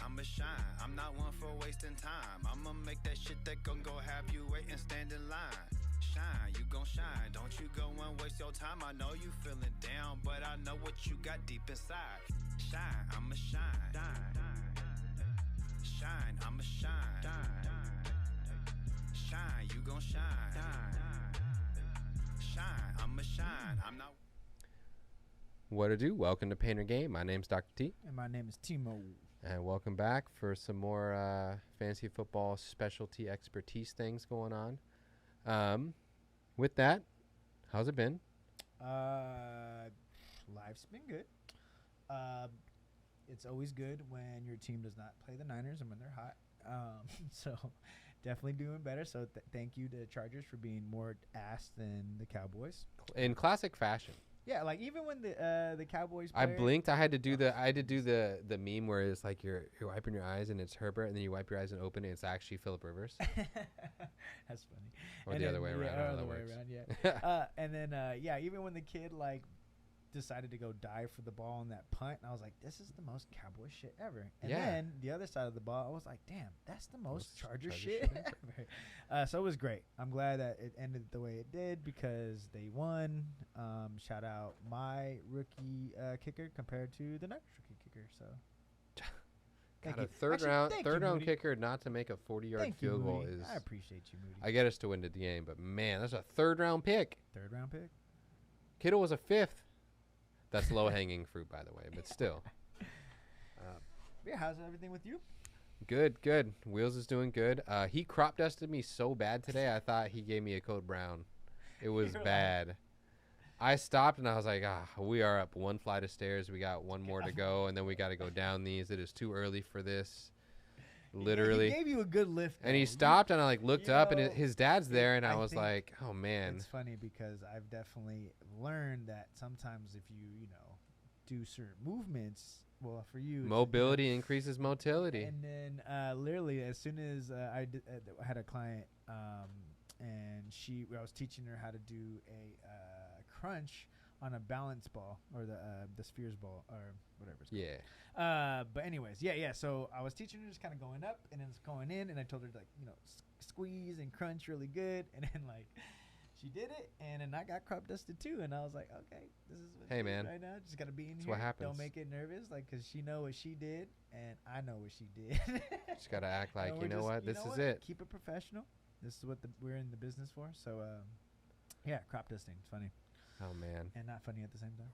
I'ma shine. I'm not one for wasting time. I'ma make that shit that gon' go have you wait and stand in line. Shine, you gon' shine. Don't you go and waste your time. I know you feeling down, but I know what you got deep inside. Shine, I'ma shine. Shine, I'ma shine. Shine, you gon' shine. Shine, I'ma shine. I'm not. What to do? Welcome to Painter Game. My name's Dr. T. And my name is Timo. And welcome back for some more fantasy football specialty expertise things going on. With that, how's it been? Life's been good. It's always good when your team does not play the Niners and when they're hot. So definitely doing better. So thank you to Chargers for being more ass than the Cowboys. In classic fashion. Yeah, like even when the Cowboys player, I blinked. I had to do the meme where it's like you're wiping your eyes and it's Herbert, and then you wipe your eyes and open it. It's actually Phillip Rivers. That's funny. Or and the then, other way around. Yeah, That way works. around, yeah. And then even when the kid like decided to go dive for the ball on that punt, and I was like, this is the most Cowboy shit ever. And then the other side of the ball, I was like, damn, that's the most Charger shit ever. So it was great. I'm glad that it ended the way it did because they won. Shout out my rookie kicker compared to the Niners rookie kicker. So God, a third round kicker not to make a 40-yard field goal is. I appreciate you, Moody. I get us to win the game, but man, that's a third round pick. Third round pick. Kittle was a fifth. That's low-hanging fruit, by the way, but still. Yeah, how's everything with you? Good. Wheels is doing good. He crop dusted me so bad today, I thought he gave me a code brown. It was bad. I stopped, and I was like, we are up one flight of stairs. We got one more to go, and then we got to go down these. It is too early for this. Literally. He gave you a good lift. And he stopped, and I looked up, and his dad's there, and I was like, oh, man. It's funny because I've definitely learned that sometimes if you do certain movements, well, for you. Mobility increases motility. And then literally as soon as I had a client and I was teaching her how to do a crunch on a balance ball or the spheres ball or whatever it's called. Yeah. But anyways, yeah. So I was teaching her just kind of going up and then it's going in, and I told her to squeeze and crunch really good, and then she did it, and then I got crop dusted too, and I was like, okay, this is what man, right now. Just gotta be in that's here. What happens. Don't make it nervous, because she know what she did, and I know what she did. Just gotta act like this is it. Keep it professional. This is what we're in the business for. So, yeah, crop dusting. It's funny. Oh man. And not funny at the same time.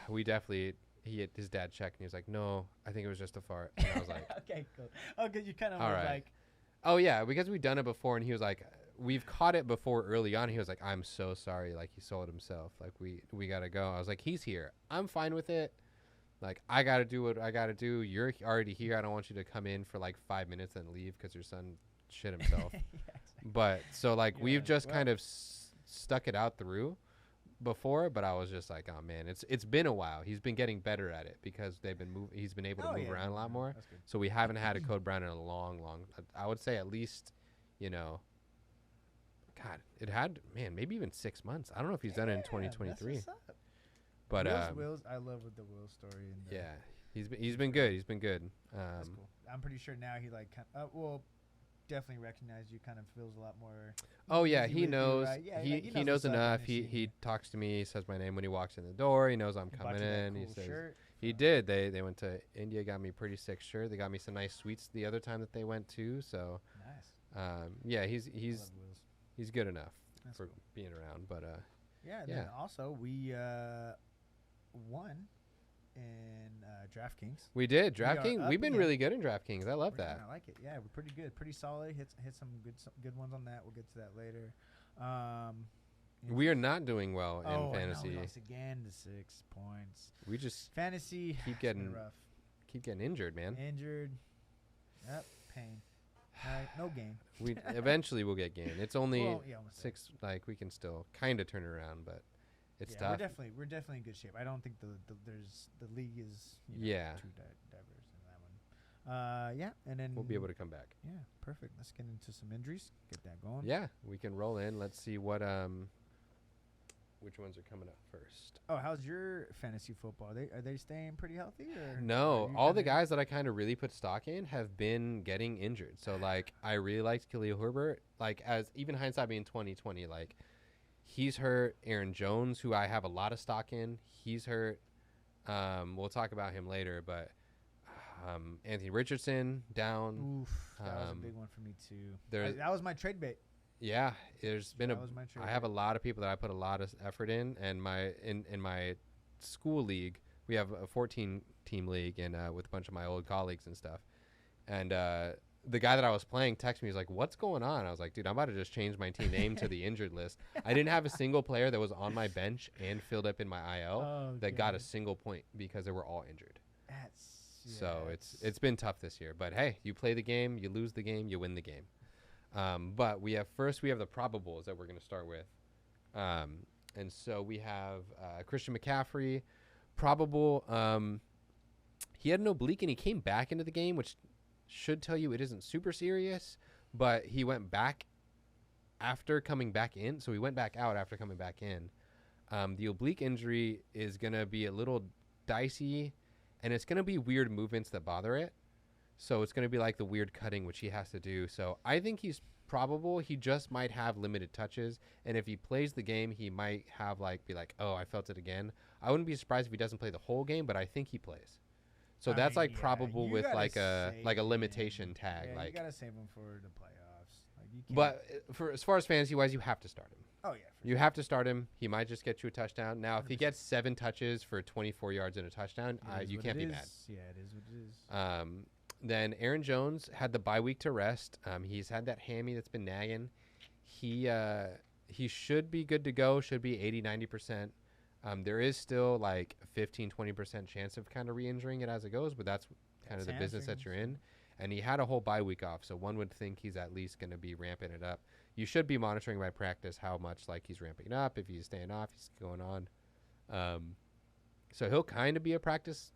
We definitely. His dad checked, and he was like, "No, I think it was just a fart." And I was like, "Okay, cool." Oh, because you kind of like, "Oh yeah," because we've done it before, and he was like, "We've caught it before early on." He was like, "I'm so sorry." Like he sold himself. Like we gotta go. I was like, "He's here. I'm fine with it. Like I gotta do what I gotta do. You're already here. I don't want you to come in for like 5 minutes and leave because your son shit himself." Yeah, exactly. But so we've just kind of stuck it out through before, but I was just like, oh man, it's been a while. He's been getting better at it because he's been able to move around a lot more. So we haven't had a code brown in a long, I would say at least, God, it had, man, maybe even 6 months. I don't know if he's done it in 2023. But Wills, I love with the Will story. And he's been good. He's been good. That's cool. I'm pretty sure now he definitely recognized you, kind of feels a lot more. Oh yeah, he knows. Right? Yeah, he knows enough. He talks to me. He says my name when he walks in the door. He knows I'm coming in. Cool he says shirt. He did. They went to India, got me a pretty sick shirt. They got me some nice sweets the other time that they went to. So nice. Yeah, he's good enough for being around. But Then also we won in DraftKings. We did. DraftKings. We've been really good in DraftKings. I love that. I like it. Yeah, we're pretty good. Pretty solid. Hit some good ones on that. We'll get to that later. We are not doing well in fantasy. We lost again to 6 points. We just fantasy keep getting rough. Keep getting injured, man. Yep, pain. No gain. We eventually will get gain. It's only 6. There. Like we can still kind of turn it around, but it's tough. We're definitely in good shape. I don't think the league is too diverse in that one. And then we'll be able to come back. Yeah, perfect. Let's get into some injuries. Get that going. Yeah, we can roll in. Let's see what which ones are coming up first. Oh, how's your fantasy football? Are they staying pretty healthy? Or No, all the guys that I kind of really put stock in have been getting injured. So like, I really liked Khalil Herbert. Like, as even hindsight being 2020, like he's hurt. Aaron Jones, who I have a lot of stock in, he's hurt. We'll talk about him later, but Anthony Richardson down. Oof, that was a big one for me too. That was my trade bait. Yeah, I have a lot of people that I put a lot of effort in, and in my school league, we have a 14-team league, and with a bunch of my old colleagues and stuff. And the guy that I was playing texted me, he's like, "What's going on?" I was like, "Dude, I'm about to just change my team name to the injured list." I didn't have a single player that was on my bench and filled up in my IL that got a single point because they were all injured. It's been tough this year. But hey, you play the game, you lose the game, you win the game. But we have the probables that we're going to start with. And so we have Christian McCaffrey, probable. He had an oblique and he came back into the game, which should tell you it isn't super serious, but he went back after coming back in. So he went back out after coming back in. The oblique injury is going to be a little dicey, and it's going to be weird movements that bother it. So it's going to be like the weird cutting, which he has to do. So I think he's probable. He just might have limited touches. And if he plays the game, he might be like, oh, I felt it again. I wouldn't be surprised if he doesn't play the whole game, but I think he plays. So that's probable with like a limitation tag. Yeah, like, you got to save him for the playoffs. Like, you can't. But as far as fantasy-wise, you have to start him. Oh, yeah. You have to start him. He might just get you a touchdown. Now, 100%. If he gets 7 touches for 24 yards and a touchdown, you can't be mad. Yeah, it is what it is. Then Aaron Jones had the bye week to rest. He's had that hammy that's been nagging. He should be good to go, should be 80-90%. There is still like a 15-20% chance of kind of re-injuring it as it goes, but that's kind of the business that you're in. And he had a whole bye week off, so one would think he's at least going to be ramping it up. You should be monitoring by practice how much like he's ramping up. If he's staying off, he's going on. So he'll kind of be a practice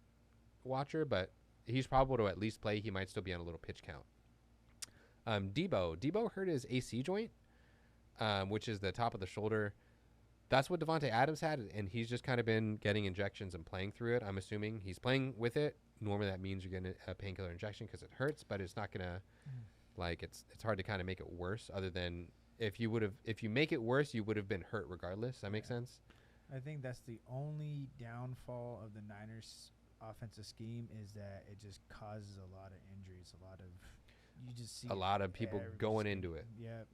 watcher, but he's probable to at least play. He might still be on a little pitch count. Deebo hurt his AC joint, which is the top of the shoulder. That's what Devontae Adams had, and he's just kind of been getting injections and playing through it. I'm assuming he's playing with it. Normally that means you're getting a painkiller injection because it hurts, but it's not gonna it's hard to kind of make it worse. Other than if you make it worse, you would have been hurt regardless. Does that make sense? I think that's the only downfall of the Niners offensive scheme is that it just causes a lot of injuries, you just see a lot of people going into it. Yeah,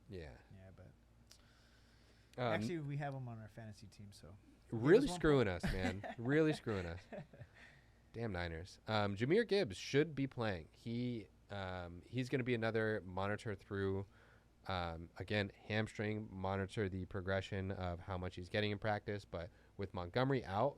but actually we have them on our fantasy team, so really screwing us, man. Really screwing us. Damn Niners. Jahmyr Gibbs should be playing. He's going to be another monitor through. Again, hamstring, monitor the progression of how much he's getting in practice. But with Montgomery out,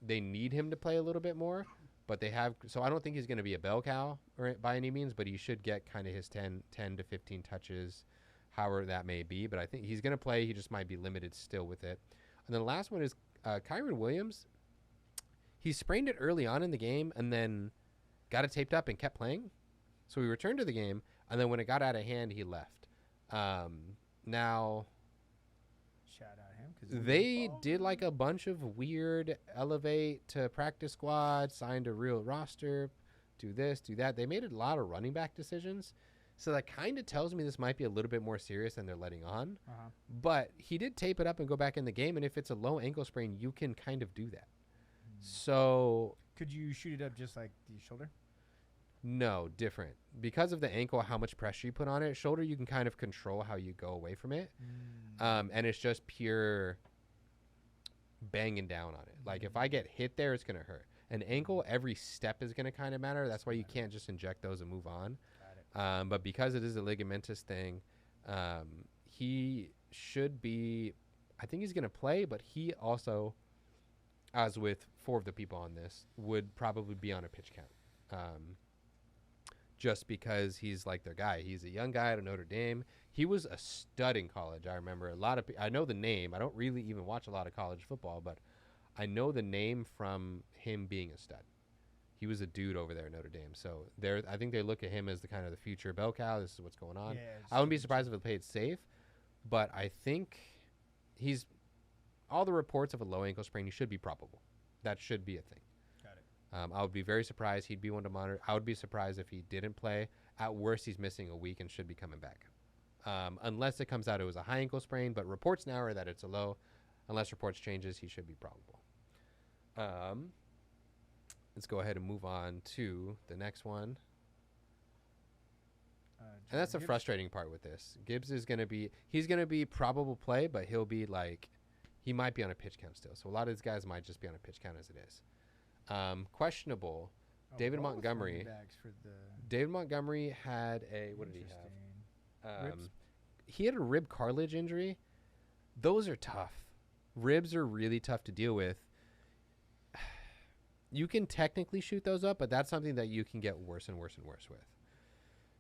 they need him to play a little bit more. But so I don't think he's going to be a bell cow by any means, but he should get kind of his 10 to 15 touches, however that may be. But I think he's going to play. He just might be limited still with it. And then the last one is Kyren Williams. He sprained it early on in the game and then got it taped up and kept playing. So he returned to the game, and then when it got out of hand, he left. Now, shout out him because they did like a bunch of weird elevate to practice squad, signed a real roster, do this, do that. They made a lot of running back decisions. So that kind of tells me this might be a little bit more serious than they're letting on. But he did tape it up and go back in the game, and if it's a low ankle sprain, you can kind of do that. So could you shoot it up just like the shoulder? No, different. Because of the ankle, how much pressure you put on it. Shoulder, you can kind of control how you go away from it. And it's just pure banging down on it. Like if I get hit there, it's going to hurt. An ankle, every step is going to kind of matter. That's why you can't just inject those and move on. But because it is a ligamentous thing, he should be, I think he's going to play, but he also, as with 4 of the people on this, would probably be on a pitch count. Just because he's like their guy. He's a young guy at Notre Dame. He was a stud in college. I remember I know the name. I don't really even watch a lot of college football, but I know the name from him being a stud. He was a dude over there at Notre Dame. So I think they look at him as the kind of the future bell cow. This is what's going on. Yeah, I wouldn't be surprised if it played safe, but I think he's all the reports of a low ankle sprain. He should be probable. That should be a thing. Got it. I would be very surprised. He'd be one to monitor. I would be surprised if he didn't play. At worst, he's missing a week and should be coming back. Unless it comes out it was a high ankle sprain, but reports now are that it's a low. Unless reports changes, he should be probable. Let's go ahead and move on to the next one. And that's the frustrating part with this. Gibbs is going to be, he's going to be probable play, but he'll be like, he might be on a pitch count still. So a lot of these guys might just be on a pitch count as it is. Questionable. David Montgomery. David Montgomery had a, what did he have? He had a rib cartilage injury. Those are tough. Ribs are really tough to deal with. You can technically shoot those up, but that's something that you can get worse and worse and worse with.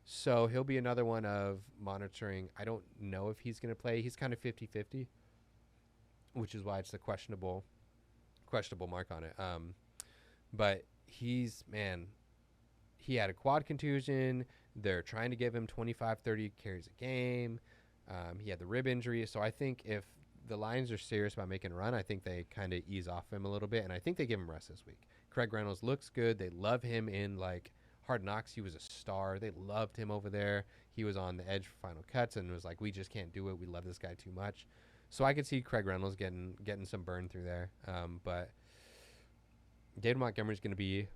So he'll be another one of monitoring. I don't know if he's going to play. He's kind of 50-50, which is why it's the questionable mark on it. But he had a quad contusion. They're trying to give him 25, 30 carries a game. He had the rib injury. So I think if the Lions are serious about making a run, I think they kind of ease off him a little bit. And I think they give him rest this week. Craig Reynolds looks good. They love him in like Hard Knocks. He was a star. They loved him over there. He was on the edge for Final Cuts and was like, we just can't do it. We love this guy too much. So I could see Craig Reynolds getting some burn through there. But David Montgomery's going to be,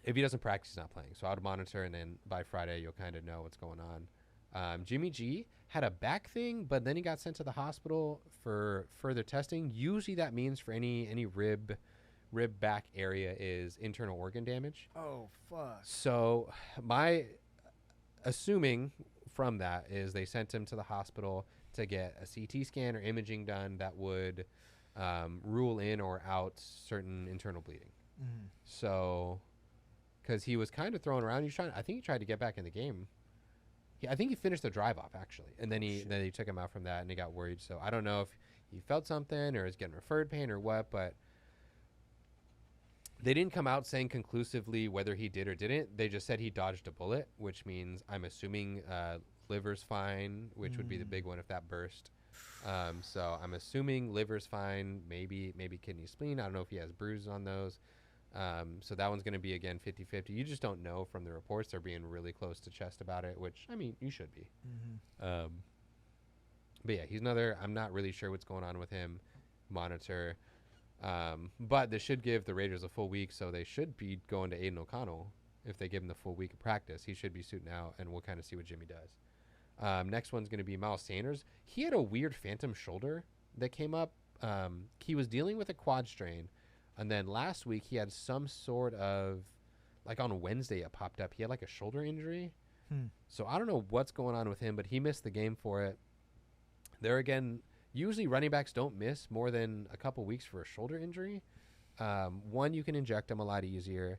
if he doesn't practice, he's not playing. So I would monitor, and then by Friday, you'll kind of know what's going on. Jimmy G had a back thing, but then he got sent to the hospital for further testing. Usually that means for any rib back area is internal organ damage. Oh, fuck. So my assuming from that is they sent him to the hospital to get a CT scan or imaging done that would rule in or out certain internal bleeding. Mm. So, because he was kind of thrown around, I think he tried to get back in the game. I think he finished the drive off actually, and then he took him out from that, and he got worried. So I don't know if he felt something or is getting referred pain or what, but they didn't come out saying conclusively whether he did or didn't. They just said he dodged a bullet, which means I'm assuming liver's fine, which would be the big one if that burst. So I'm assuming liver's fine, maybe kidney, spleen. I don't know if he has bruises on those. So that one's going to be, again, 50-50. You just don't know from the reports. They're being really close to chest about it, which, I mean, you should be. Mm-hmm. But, yeah, he's another. I'm not really sure what's going on with him. Monitor. But this should give the Raiders a full week, so they should be going to Aiden O'Connell if they give him the full week of practice. He should be suiting out, and we'll kind of see what Jimmy does. Next one's going to be Miles Sanders. He had a weird phantom shoulder that came up. He was dealing with a quad strain. And then last week he had some sort of, like on Wednesday it popped up. He had like a shoulder injury. So I don't know what's going on with him, but he missed the game for it. There again, usually running backs don't miss more than a couple weeks for a shoulder injury. One, you can inject them a lot easier.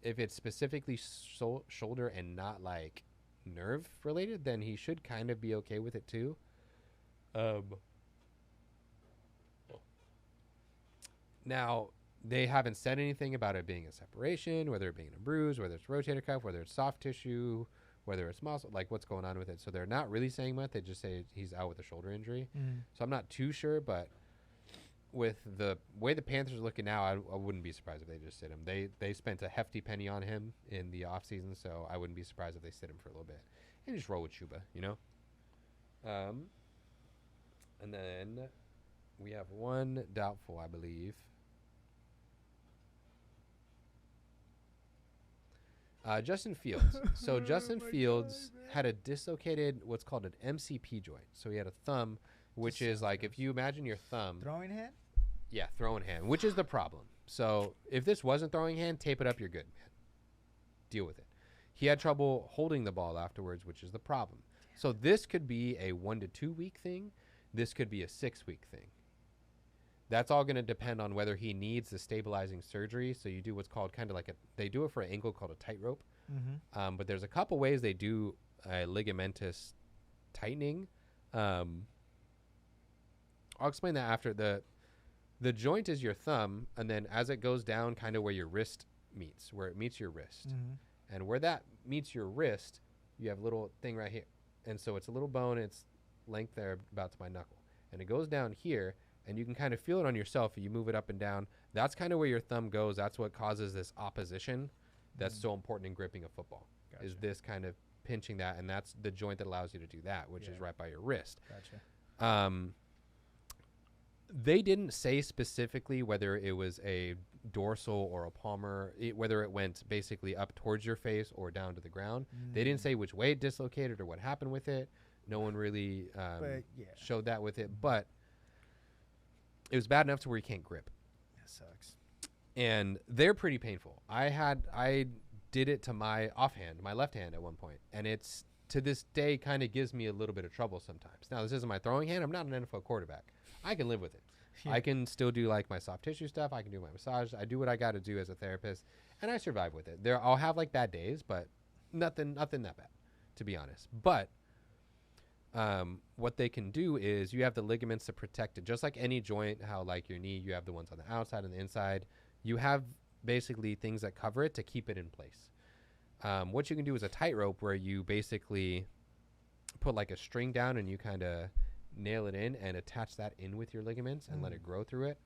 If it's specifically shoulder and not like nerve related, then he should kind of be okay with it too. Now, they haven't said anything about it being a separation, whether it being a bruise, whether it's rotator cuff, whether it's soft tissue, whether it's muscle, like what's going on with it. So they're not really saying much. They just say he's out with a shoulder injury. So I'm not too sure, but with the way the Panthers are looking now, I wouldn't be surprised if they just sit him. They spent a hefty penny on him in the offseason, so I wouldn't be surprised if they sit him for a little bit. And just roll with Chuba, you know? And then we have one doubtful, I believe. Justin Fields. So Justin Fields had a dislocated, what's called an MCP joint. So he had a thumb, which is like if you imagine your thumb. Throwing hand? Yeah, throwing hand, which is the problem. So if this wasn't throwing hand, tape it up, you're good, man. Deal with it. He had trouble holding the ball afterwards, which is the problem. So this could be a 1 to 2 week thing. This could be a 6 week thing. That's all going to depend on whether he needs the stabilizing surgery. So you do what's called kind of like they do it for an ankle called a tightrope. But there's a couple ways they do a ligamentous tightening. I'll explain that after. The joint is your thumb, and then as it goes down kind of where your wrist meets, where it meets your wrist. And where that meets your wrist, you have a little thing right here. And so it's a little bone. It's length there about to my knuckle. And it goes down here, and you can kind of feel it on yourself. You move it up and down. That's kind of where your thumb goes. That's what causes this opposition that's so important in gripping a football. Gotcha. Is this kind of pinching that, and that's the joint that allows you to do that, which is right by your wrist. Gotcha. They didn't say specifically whether it was a dorsal or a palmar, whether it went basically up towards your face or down to the ground. They didn't say which way it dislocated or what happened with it. No one really showed that with it, but it was bad enough to where you can't grip. That sucks. And they're pretty painful. I did it to my offhand, my left hand at one point, and it's to this day kind of gives me a little bit of trouble sometimes. Now, this isn't my throwing hand. I'm not an NFL quarterback. I can live with it. Yeah. I can still do like my soft tissue stuff. I can do my massage. I do what I got to do as a therapist, and I survive with it. I'll have like bad days, but nothing that bad, to be honest. But what they can do is you have the ligaments to protect it, just like any joint. How like your knee, you have the ones on the outside and the inside. You have basically things that cover it to keep it in place. What you can do is a tightrope where you basically put like a string down and you kind of nail it in and attach that in with your ligaments and let it grow through it.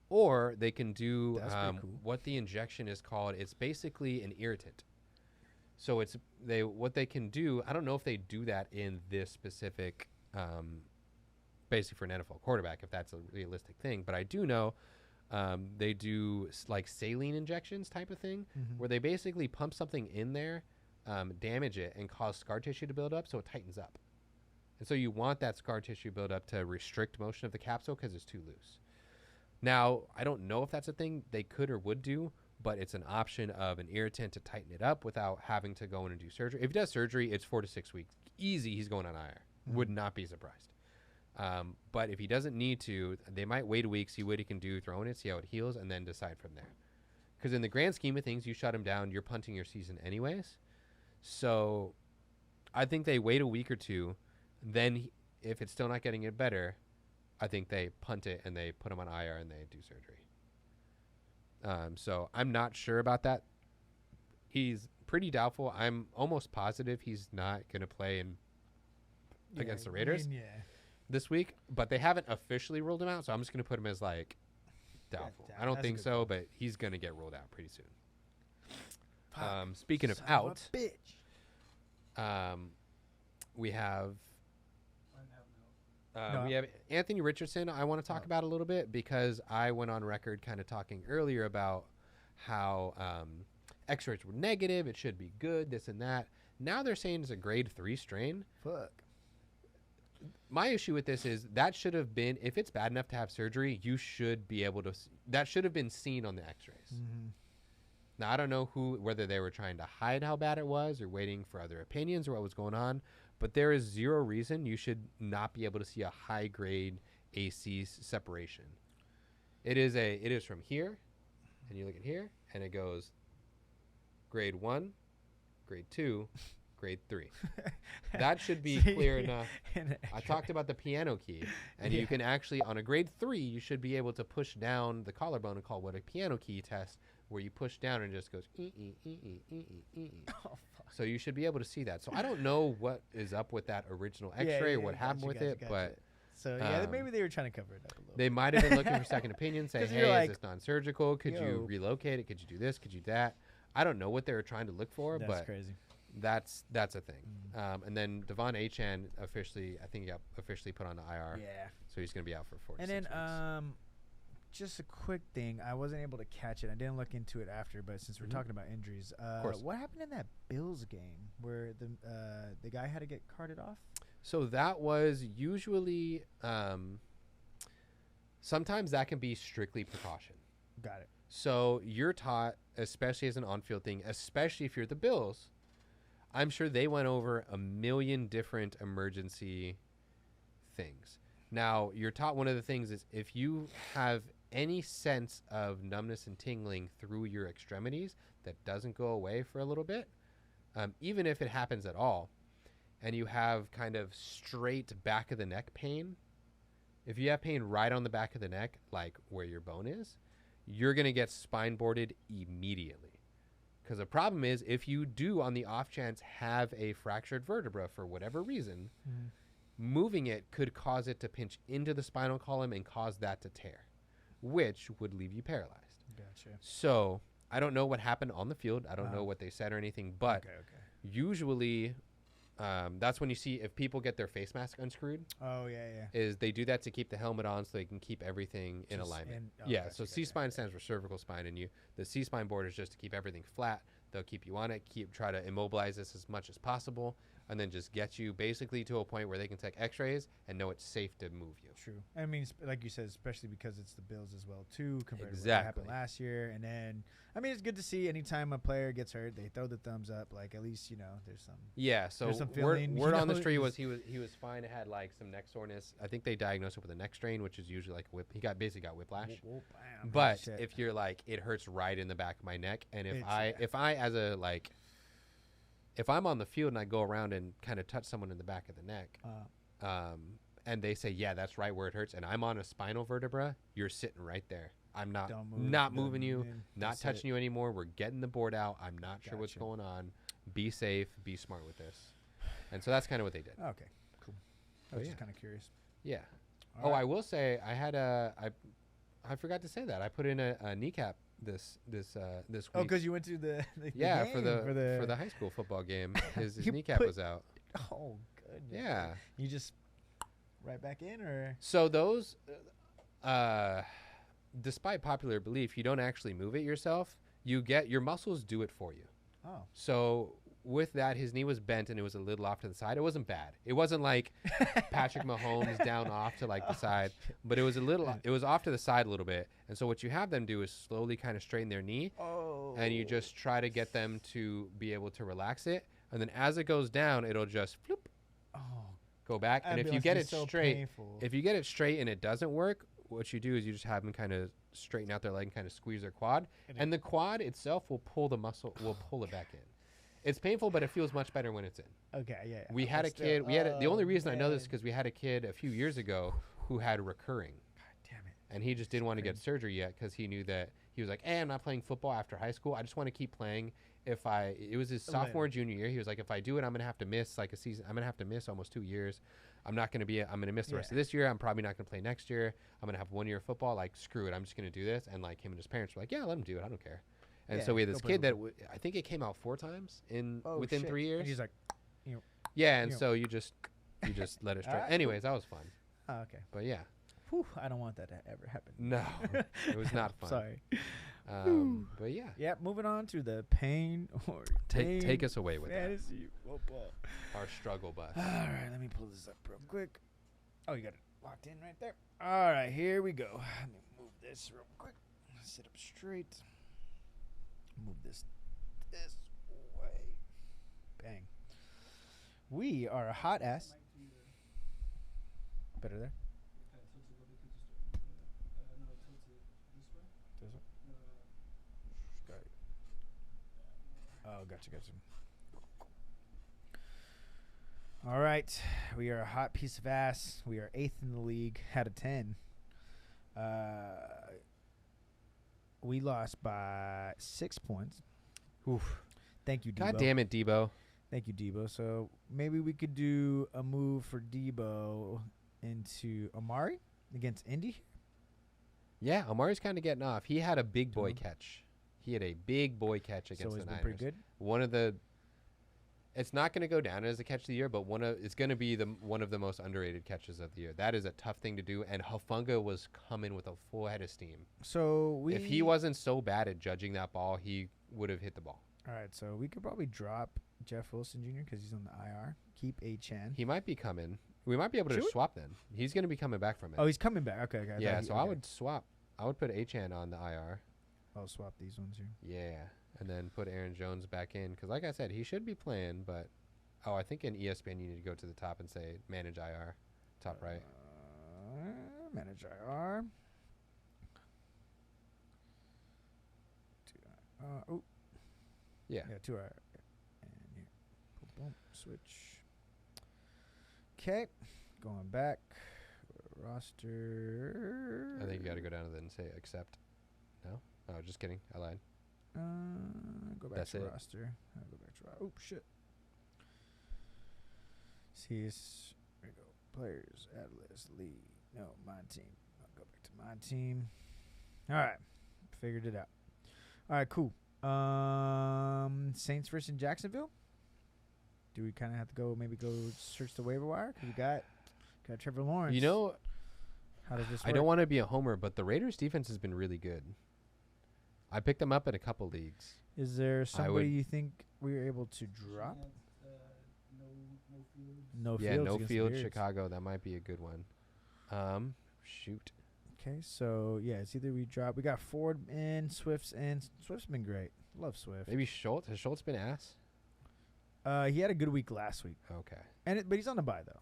Or they can do what the injection is called. It's basically an irritant. So what they can do, I don't know if they do that in this specific, basically for an NFL quarterback, if that's a realistic thing, but I do know they do like saline injections type of thing, where they basically pump something in there, damage it, and cause scar tissue to build up so it tightens up. And so you want that scar tissue build up to restrict motion of the capsule because it's too loose. Now, I don't know if that's a thing they could or would do, but it's an option of an irritant to tighten it up without having to go in and do surgery. If he does surgery, it's 4 to 6 weeks. Easy, he's going on IR. Would not be surprised. But if he doesn't need to, they might wait a week, see what he can do, throw in it, see how it heals, and then decide from there. Because in the grand scheme of things, you shut him down, you're punting your season anyways. So I think they wait a week or two. Then if it's still not getting it better, I think they punt it and they put him on IR and they do surgery. So I'm not sure about that. He's pretty doubtful. I'm almost positive he's not going to play against the Raiders this week, but they haven't officially ruled him out, so I'm just going to put him as like doubtful. I don't think so, but he's going to get ruled out pretty soon. Speaking of out, we have Anthony Richardson. I want to talk about a little bit because I went on record kind of talking earlier about how X-rays were negative. It should be good, this and that. Now they're saying it's a grade 3 strain. Fuck. My issue with this is that should have been, if it's bad enough to have surgery, you should be able to, that should have been seen on the X-rays. Now, I don't know whether they were trying to hide how bad it was or waiting for other opinions or what was going on, but there is zero reason you should not be able to see a high grade AC separation. It is from here, and you look at here, and it goes grade 1, grade 2, grade 3. That should be clear enough. I talked about the piano key, and you can actually, on a grade 3, you should be able to push down the collarbone and call what a piano key test, where you push down and it just goes So you should be able to see that. So I don't know what is up with that original X-ray or what happened with it, but so maybe they were trying to cover it up a little. They might have been looking for second opinion, say, hey, is this non-surgical? Could you relocate it? Could you do this? Could you do that? I don't know what they were trying to look for, but crazy. That's a thing. And then Devon Achane officially put on the IR. Yeah. So he's going to be out for 4 to 6 weeks. And then just a quick thing. I wasn't able to catch it. I didn't look into it after, but since we're talking about injuries, what happened in that Bills game where the guy had to get carted off? So that was usually sometimes that can be strictly precaution. Got it. So you're taught, especially as an on-field thing, especially if you're the Bills, I'm sure they went over a million different emergency things. Now, you're taught one of the things is if you have any sense of numbness and tingling through your extremities that doesn't go away for a little bit, even if it happens at all, and you have kind of straight back of the neck pain, if you have pain right on the back of the neck, like where your bone is, you're going to get spine boarded immediately. Because the problem is if you do, on the off chance, have a fractured vertebra for whatever reason, moving it could cause it to pinch into the spinal column and cause that to tear, which would leave you paralyzed. Gotcha. So I don't know what happened on the field. I don't know what they said or anything, but usually that's when you see if people get their face mask unscrewed. Oh, yeah. Is they do that to keep the helmet on so they can keep everything in alignment. So C-spine stands for cervical spine, and the C-spine board is just to keep everything flat. They'll keep you on it, try to immobilize this as much as possible, and then just get you basically to a point where they can take x-rays and know it's safe to move you. True. I mean, like you said, especially because it's the Bills as well, too, compared to what happened last year. And then, I mean, it's good to see anytime a player gets hurt, they throw the thumbs up. Like, at least, there's some. Yeah, so word on the street was he was fine. It had, like, some neck soreness. I think they diagnosed it with a neck strain, which is usually like He basically got whiplash. But if you're like, it hurts right in the back of my neck. And if I'm on the field and I go around and kind of touch someone in the back of the neck, and they say, yeah, that's right where it hurts, and I'm on a spinal vertebra, you're sitting right there. I'm not moving you, not touching you anymore. We're getting the board out. I'm not sure what's going on. Be safe. Be smart with this. And so that's kind of what they did. Okay, cool. I was just kind of curious. Yeah. I will say I had I forgot to say that. I put in a kneecap this week. Oh, because you went to the game for the the high school football game. His kneecap was out. Oh, goodness. Yeah. You just right back in, or so those, despite popular belief, you don't actually move it yourself. Your muscles do it for you. Oh. So with that, his knee was bent and it was a little off to the side. It wasn't bad. It wasn't like Patrick Mahomes down off to like the side, but it was it was off to the side a little bit. And so what you have them do is slowly kind of straighten their knee, and you just try to get them to be able to relax it. And then as it goes down, it'll just go back. And if you get it straight, and it doesn't work, what you do is you just have them kind of straighten out their leg and kind of squeeze their quad, and the quad itself will pull the muscle, will pull it back in. It's painful, but it feels much better when it's in. Okay, yeah. We had a kid. The only reason I know this is because we had a kid a few years ago who had recurring. God damn it. And he just didn't want to get surgery yet because he knew that he was like, hey, I'm not playing football after high school. I just want to keep playing. It was his sophomore, junior year. He was like, if I do it, I'm going to have to miss like a season. I'm going to have to miss almost 2 years. I'm going to miss the rest of this year. I'm probably not going to play next year. I'm going to have 1 year of football. Like, screw it. I'm just going to do this. And like him and his parents were like, yeah, let him do it. I don't care. And so we had this kid that I think it came out 4 times within 3 years. And he's like, so you just let it straight. Anyways, that was fun. Oh, okay. But yeah. Whew, I don't want that to ever happen. No, it was not fun. Sorry. But yeah. Yeah, moving on to the pain or take us away with fantasy football. Our struggle bus. All right, let me pull this up real quick. Oh, you got it locked in right there. All right, here we go. Let me move this real quick. Sit up straight. Move this way. Bang. We are a hot ass. Better there? This way? Got it. Oh, gotcha. All right. We are a hot piece of ass. We are 8th in the league out of 10. We lost by 6 points. Oof. Thank you, Deebo. God damn it, Deebo. Thank you, Deebo. So maybe we could do a move for Deebo into Amari against Indy. Yeah, Amari's kind of getting off. He had a big boy catch. He had a big boy catch against the Niners. Pretty good. It's not going to go down as a catch of the year, but it's going to be one of the most underrated catches of the year. That is a tough thing to do, and Hufanga was coming with a full head of steam. So if he wasn't so bad at judging that ball, he would have hit the ball. All right, so we could probably drop Jeff Wilson Jr. because he's on the IR. Keep A-Chan. He might be coming. We might be able to swap then. He's going to be coming back from it. Oh, he's coming back. Okay. Yeah, so I would swap. I would put A-Chan on the IR. I'll swap these ones here. Yeah, and then put Aaron Jones back in because, like I said, he should be playing, but... Oh, I think in ESPN you need to go to the top and say manage IR, top right. Manage IR. Yeah. Yeah, 2 IR. And here. Boom, switch. Okay, going back. Roster. I think you got to go down and say accept. No? Oh, just kidding. I lied. Go back to roster. I'll go back to roster. Oh, shit. See, there you go. Players, Atlas, Lee. No, my team. I'll go back to my team. All right. Figured it out. All right, cool. Saints versus Jacksonville. Do we kind of have to go search the waiver wire? 'Cause we got Trevor Lawrence. You know, how does this work? I don't want to be a homer, but the Raiders' defense has been really good. I picked them up in a couple leagues. Is there somebody you think we were able to drop? No field. Chicago. That might be a good one. Shoot. Okay, so yeah, it's either we drop. We got Ford and Swift's been great. Love Swift. Maybe Schultz. Has Schultz been ass? He had a good week last week. Okay. But he's on the bye though.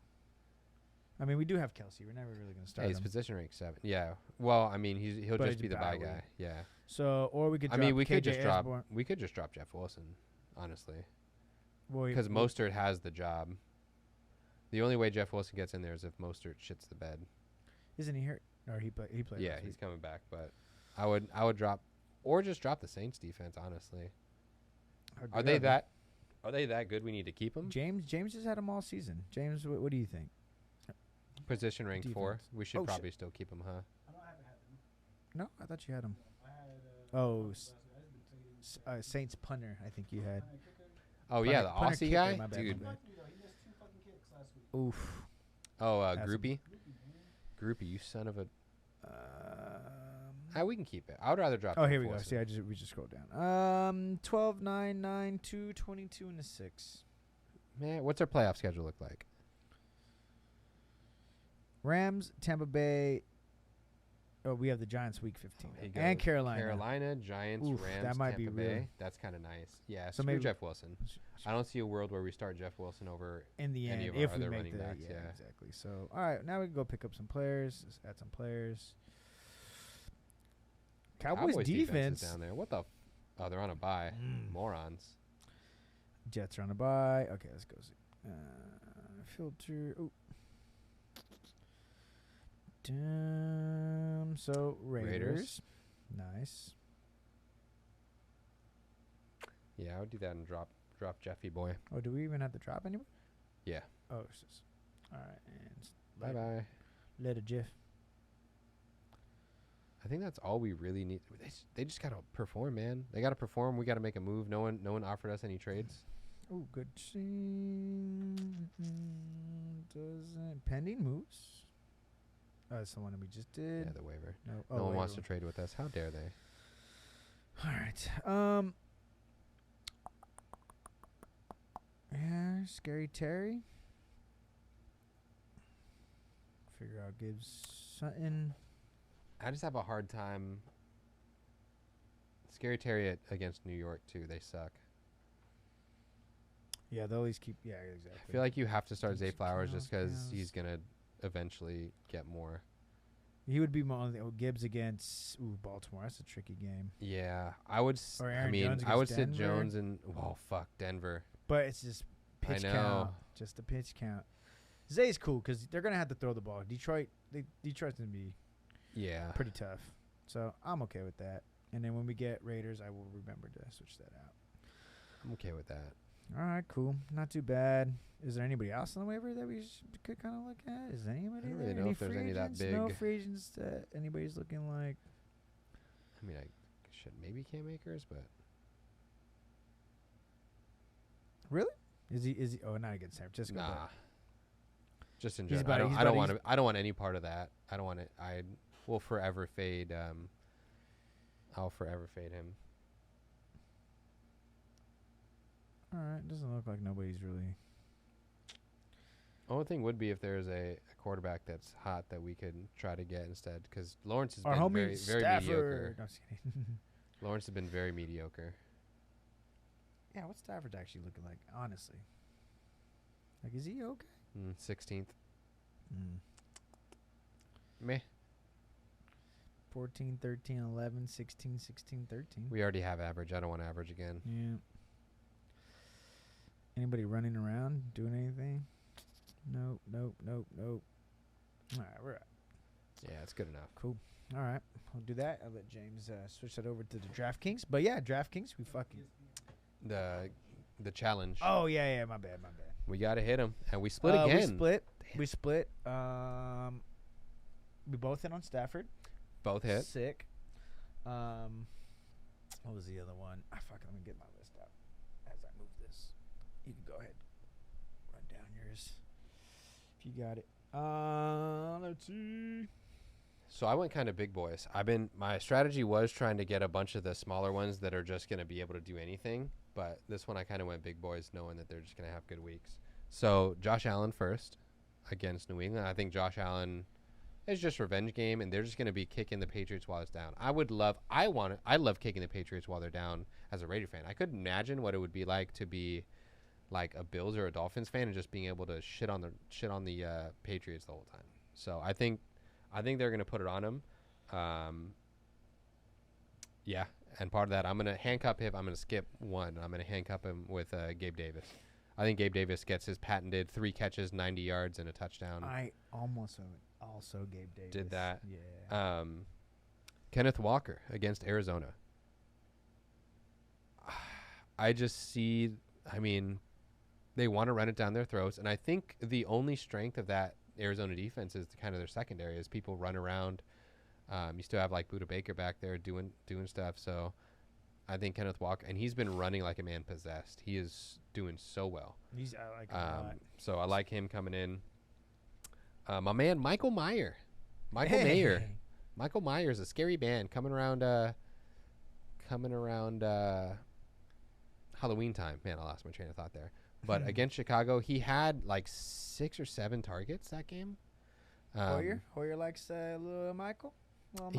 I mean, we do have Kelsey. We're never really gonna start him. His position rank 7. Yeah. Well, I mean, he'll But just be the bye week. guy. Yeah. So, or we could. I Drop mean, we could KJ just drop. Osborne. We could just drop Jeff Wilson, honestly, Well, because Mostert has the job. The only way Jeff Wilson gets in there is if Mostert shits the bed. Isn't he hurt? Or he played. Yeah, he's coming back, but I would drop, or just drop the Saints defense. Honestly, are they that good? We need to keep them. James has had them all season. James, what do you think? Position ranked Defense. 4. We should probably still keep him, huh? No, I thought you had him. Saints punter. I think you had. Oh yeah, the punter Aussie kicker, guy, my bad, dude. my bad. Oof. Oh, Groupie. Groupie, you son of a. We can keep it. I would rather drop. Oh, Jeff here we go. Wilson. See, we just scrolled down. 12, 9, 9, 2, 22, and a 6. Man, what's our playoff schedule look like? Rams, Tampa Bay. Oh, we have the Giants week 15. And Carolina. Carolina, Giants, Oof, Rams, that might Tampa be Bay. real. That's kind of nice. Yeah, So screw maybe Jeff Wilson. I don't see a world where we start Jeff Wilson over in the any end, of our if we other make running backs. yeah, Yeah. exactly. So, all right, now we can go pick up some players. Let's add some players. Cowboys defense is down there. What the? Oh, they're on a bye. Morons. Jets are on a bye. Okay, let's go see. Filter. Oh. So Raiders. Nice. Yeah, I would do that and drop Jeffy boy. Oh, do we even have to drop anybody? Yeah. Oh, it's just, all right. And Bye bye. Let a Jeff. I think that's all we really need. They just gotta perform, man. They gotta perform. We gotta make a move. No one offered us any trades. Oh, good. Doesn't pending moves. Oh, that's the one that we just did. Yeah, the waiver. No one wants to trade with us. How dare they? All right. Yeah, Scary Terry. Figure out Gibbs Sutton. I just have a hard time. Scary Terry against New York too. They suck. Yeah, they'll always keep. Yeah, exactly. I feel like you have to start Zay Flowers just because Yes. he's gonna eventually get more. He would be more Gibbs against Baltimore. That's a tricky game. Yeah, I would. Or Aaron Jones I would against sit Denver. Jones and Denver. But it's just pitch I know. count. Just the pitch count. Zay's cool because they're gonna have to throw the ball. Detroit's gonna be pretty tough. So I'm okay with that. And then when we get Raiders, I will remember to switch that out. I'm okay with that. All right, cool. Not too bad. Is there anybody else on the waiver that we could kind of look at? Is there anybody I don't there? really know if there's any that agents? No big. free agents that anybody's looking like. I mean, I should maybe Cam Akers, but Really? Is he? Oh, not against San Francisco. nah. Just in He's general, about- I don't want to. I don't want any part of that. I don't want it. I will forever fade. I'll forever fade him. All right. Doesn't look like nobody's really. Only thing would be if there's a quarterback that's hot that we could try to get instead, because Lawrence has Our been homie very, very Stafford. mediocre. No, just kidding. Lawrence has been very mediocre. Yeah, what's Stafford actually looking like? Honestly. Like, is he okay? 16th. Meh. 14, 13, 11, 16, 16, 13. We already have average. I don't want average again. Yeah. Anybody running around doing anything? Nope. All right, we're out. Yeah, it's good enough. Cool. All right, I'll do that. I'll let James switch that over to the DraftKings. But yeah, DraftKings, we fucking. The challenge. Oh yeah, my bad. We gotta hit him, and we split again. We split. We split. We both hit on Stafford. Both hit. Sick. What was the other one? Let me get my list out as I move this. You can go ahead. Run down yours if you got it. Let's see. So I went kind of big boys. My strategy was trying to get a bunch of the smaller ones that are just going to be able to do anything. But this one I kind of went big boys knowing that they're just going to have good weeks. So Josh Allen first against New England. I think Josh Allen is just revenge game, and they're just going to be kicking the Patriots while it's down. I love kicking the Patriots while they're down as a Raider fan. I couldn't imagine what it would be like to be like a Bills or a Dolphins fan and just being able to shit on the Patriots the whole time. So I think they're going to put it on him. Yeah, and part of that, I'm going to handcuff him. I'm going to skip one. I'm going to handcuff him with Gabe Davis. I think Gabe Davis gets his patented 3 catches, 90 yards, and a touchdown. I almost also Gabe Davis. Did that. Yeah. Kenneth Walker against Arizona. I just see, they want to run it down their throats, and I think the only strength of that Arizona defense is kind of their secondary, as people run around. You still have like Budda Baker back there doing stuff. So I think Kenneth Walker, and he's been running like a man possessed. He is doing so well. I like him a lot. So I like him coming in. My man Michael Mayer. Michael Myers, a scary man coming around Halloween time. Man, I lost my train of thought there. But against Chicago, he had like 6 or 7 targets that game. Hoyer likes little Michael.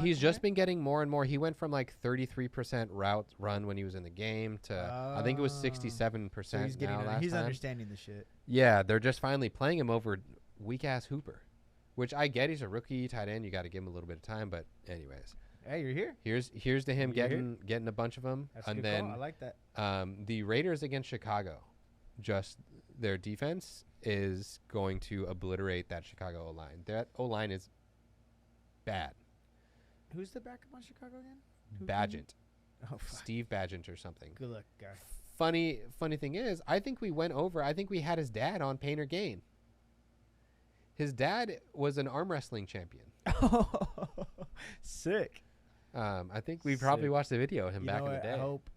He's just been getting more and more. He went from like 33% route run when he was in the game to I think it was 67% so he's getting now last he's time. Understanding the shit. Yeah, they're just finally playing him over weak-ass Hooper, which I get. He's a rookie tight end. You got to give him a little bit of time. But anyways. Hey, you're here. Here's to him getting a bunch of them. That's a good call. I like that. The Raiders against Chicago, just their defense is going to obliterate that Chicago O-line. That O-line is bad. Who's the backup on Chicago again? Badgett. Oh, fuck. Steve Badgett or something. Good luck, guy. Funny thing is, I think we had his dad on Pain or Gain. His dad was an arm wrestling champion. Sick. I think we probably watched the video of him back in the day. I hope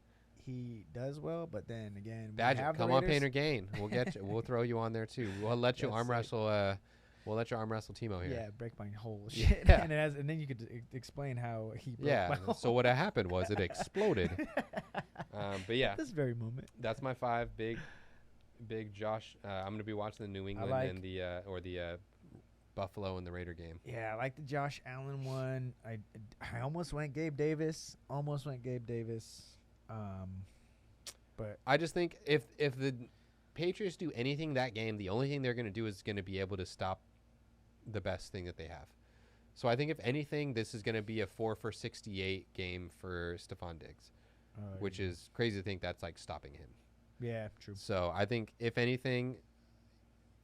he does well, but then again, Badgett, come on, Pain or Gain. We'll get you. We'll throw you on there too. We'll let you arm wrestle. We'll let you arm wrestle Timo here. Yeah, break my whole shit. Yeah. And then you could explain how he broke my whole. So what happened was it exploded. But yeah, this very moment. That's my 5 big Josh. I'm gonna be watching the New England and the Buffalo and the Raider game. Yeah, I like the Josh Allen one. I almost went Gabe Davis. But I just think if the Patriots do anything that game, the only thing they're going to do is going to be able to stop the best thing that they have. So I think if anything, this is going to be a 4 for 68 game for Stephon Diggs, which is crazy to think that's like stopping him. Yeah, true. So I think if anything,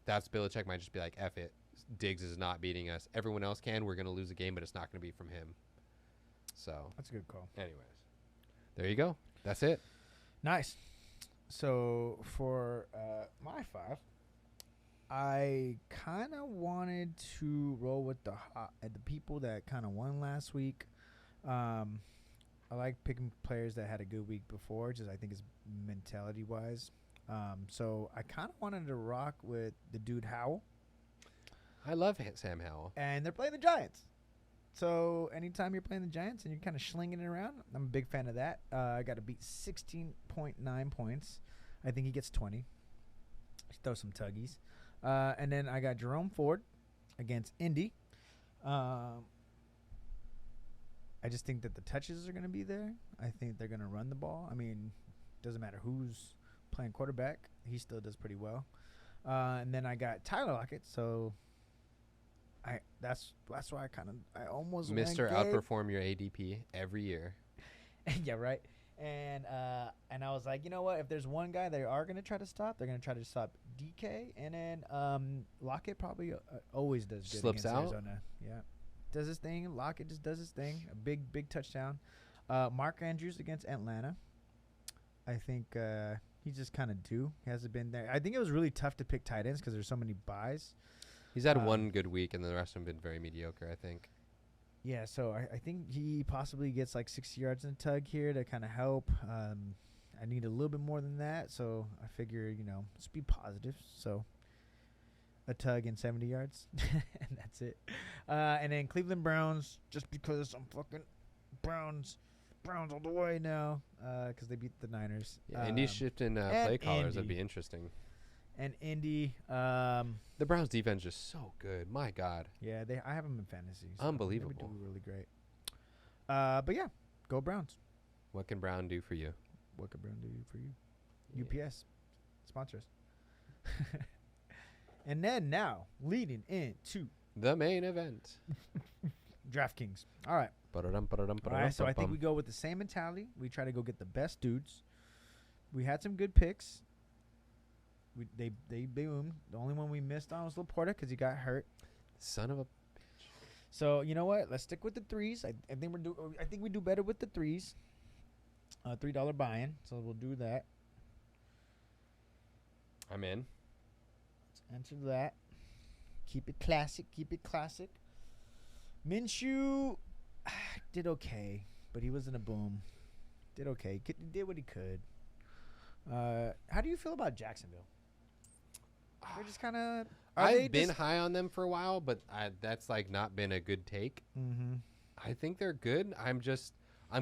that's Belichick might just be like, F it. Diggs is not beating us. Everyone else can. We're going to lose a game, but it's not going to be from him. So that's a good call. Anyways, there you go. That's it. Nice. So for my 5, I kind of wanted to roll with the people that kind of won last week. I like picking players that had a good week before, just I think it's mentality wise. So I kind of wanted to rock with the dude Howell. I love Sam Howell. And they're playing the Giants. So anytime you're playing the Giants and you're kind of slinging it around, I'm a big fan of that. I got to beat 16.9 points. I think he gets 20. Throw some tuggies. And then I got Jerome Ford against Indy. I just think that the touches are going to be there. I think they're going to run the ball. I mean, doesn't matter who's playing quarterback. He still does pretty well. And then I got Tyler Lockett. So that's why I almost Mr. Outperform your ADP every year. Yeah, right. And I was like, you know what? If there's one guy they are going to try to stop, they're going to try to stop DK. And then Lockett probably always does good Slips against out. Arizona. Yeah. Does his thing. Lockett just does his thing. A big touchdown. Mark Andrews against Atlanta. I think he's just kind of due. He hasn't been there. I think it was really tough to pick tight ends because there's so many buys. He's had one good week, and the rest of them been very mediocre, I think. Yeah, so I think he possibly gets like 60 yards in a tug here to kind of help. I need a little bit more than that, so I figure, just be positive. So a tug and 70 yards, and that's it. And then Cleveland Browns, just because I'm fucking Browns all the way now, because they beat the Niners. Yeah, Indy's shifting play callers. That'd be interesting. And Indy. The Browns defense is just so good. My God. Yeah, I have them in fantasy. So unbelievable. They do really great. But yeah, go Browns. What can Brown do for you? What can Brown do for you? Yeah. UPS sponsors. And then now leading into the main event, DraftKings. All right. All right. So I think we go with the same mentality. We try to go get the best dudes. We had some good picks. They boomed. The only one we missed on was Laporta because he got hurt. Son of a bitch. So you know what? Let's stick with the threes. I think we do better with the threes. $3 buy-in. So we'll do that. I'm in. Let's enter that. Keep it classic. Minshew did okay, but he wasn't a boom. Did okay. Did what he could. How do you feel about Jacksonville? They're just kind of. I've been high on them for a while, but that's like not been a good take. Mm-hmm. I think they're good. I'm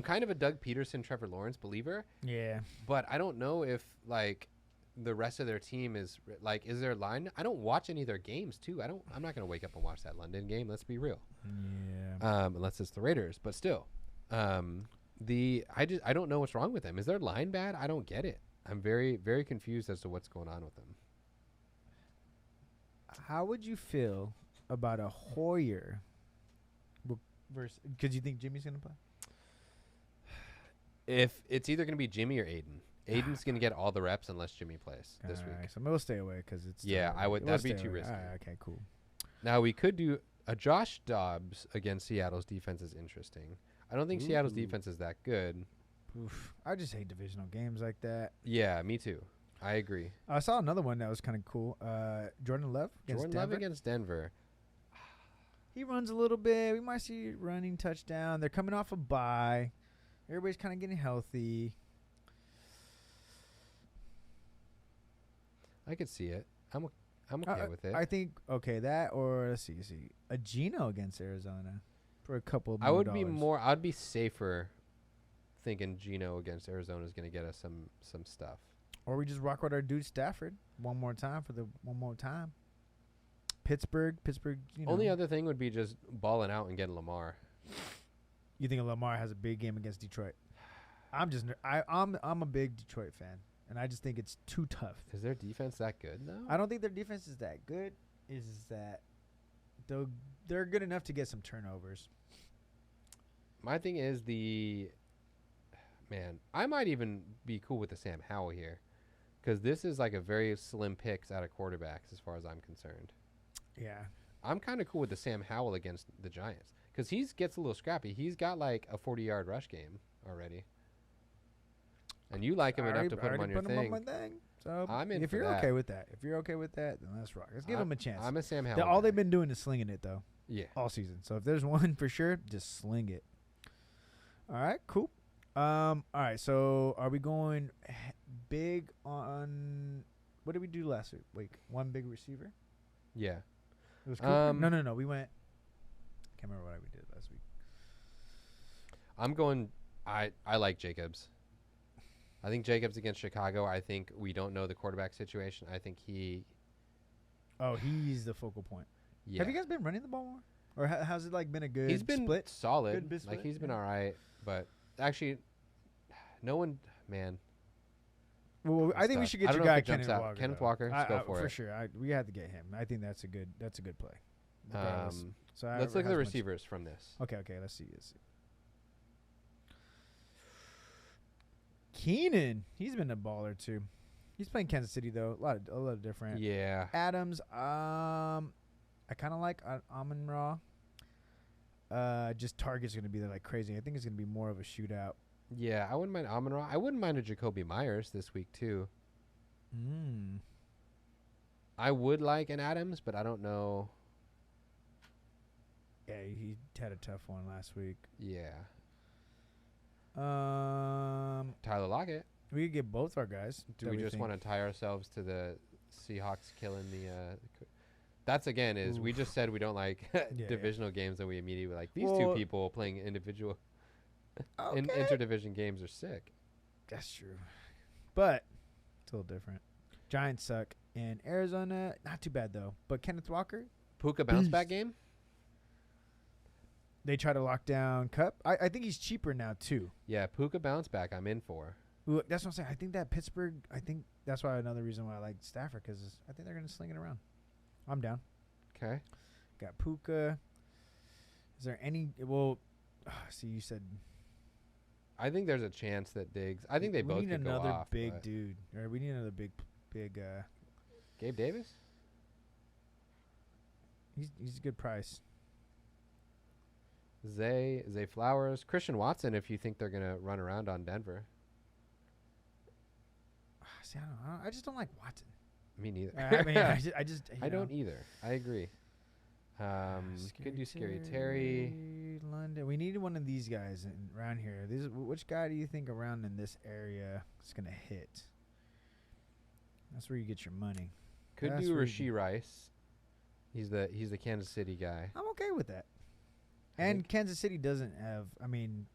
kind of a Doug Peterson, Trevor Lawrence believer. Yeah. But I don't know if like the rest of their team is like, is their line? I don't watch any of their games too. I'm not going to wake up and watch that London game. Let's be real. Yeah. Unless it's the Raiders, but still, I don't know what's wrong with them. Is their line bad? I don't get it. I'm very, very confused as to what's going on with them. How would you feel about a Hoyer versus? Because you think Jimmy's going to play? If it's either going to be Jimmy or Aiden. Aiden's going to get all the reps unless Jimmy plays this week. Right, so we'll stay away because it's. Yeah, I would. That'd be too risky. Right, okay, cool. Now we could do a Josh Dobbs against Seattle's defense is interesting. I don't think Seattle's defense is that good. Oof. I just hate divisional games like that. Yeah, me too. I agree. I saw another one that was kind of cool. Jordan Love against Denver. He runs a little bit. We might see running touchdown. They're coming off a bye. Everybody's kind of getting healthy. I could see it. I'm okay with it. I think that or let's see a Geno against Arizona for a couple of I'd be safer thinking Geno against Arizona is going to get us some stuff. Or we just rock with our dude Stafford one more time. Pittsburgh. Only other thing would be just balling out and getting Lamar. You think Lamar has a big game against Detroit? I'm a big Detroit fan, and I just think it's too tough. Is their defense that good though? I don't think their defense is that good. Is that they're good enough to get some turnovers. My thing is I might even be cool with the Sam Howell here, because this is like a very slim picks out of quarterbacks as far as I'm concerned. Yeah, I'm kind of cool with the Sam Howell against the Giants because he gets a little scrappy. He's got like a 40-yard rush game already, and you like him enough to put him on your thing. So I'm in. If you're okay with that, then let's rock. Let's give him a chance. I'm a Sam Howell. All they've been doing is slinging it though. Yeah, all season. So if there's one for sure, just sling it. All right, cool. All right, so are we going big on what did we do last week? One big receiver? Yeah. It was Cooper? No. We went I can't remember what we did last week. I'm going I like Jacobs. I think Jacobs against Chicago. I think we don't know the quarterback situation. I think he's the focal point. Yeah. Have you guys been running the ball more? Or has it like been a good He's been split? Solid. Good split? Like he's been all right, but actually no one, man. Well, I think we should get your guy Kenneth Walker. Kenneth Walker, let's go for it. For sure. We had to get him. I think that's a good play. So let's look at the receivers from this. Okay, let's see. Keenan, he's been a baller too. He's playing Kansas City though. A lot of different. Yeah. Adams, I kind of like Amon-Ra. Just Target's going to be there like crazy. I think it's going to be more of a shootout. Yeah, I wouldn't mind Amon-Ra. I wouldn't mind a Jacoby Myers this week too. Mm. I would like an Adams, but I don't know. Yeah, he had a tough one last week. Yeah. Tyler Lockett. We could get both our guys. Do we just want to tie ourselves to the Seahawks killing the? That's again is we just said we don't like divisional games, and we immediately were like these two people playing individual interdivision games are sick. That's true, but it's a little different. Giants suck in Arizona. Not too bad though. But Kenneth Walker, Puka bounce back game. They try to lock down Kupp. I think he's cheaper now too. Yeah, Puka bounce back. I'm in for. Ooh, that's what I'm saying. I think that Pittsburgh. I think that's why another reason why I like Stafford because I think they're gonna sling it around. I'm down. Okay. Got Puka. Is there any? Well, see, you said. I think there's a chance that Diggs. I think they both could go off. We need another big dude. Or we need another big. Gabe Davis. He's a good price. Zay Flowers, Christian Watson. If you think they're gonna run around on Denver. See, I just don't like Watson. Me neither. I mean, I don't either. I agree. Could do Scary Terry. London. We need one of these guys around here. Which guy do you think around in this area is gonna hit? That's where you get your money. Could do Rashee Rice. He's the Kansas City guy. I'm okay with that. And Kansas City doesn't have. I mean,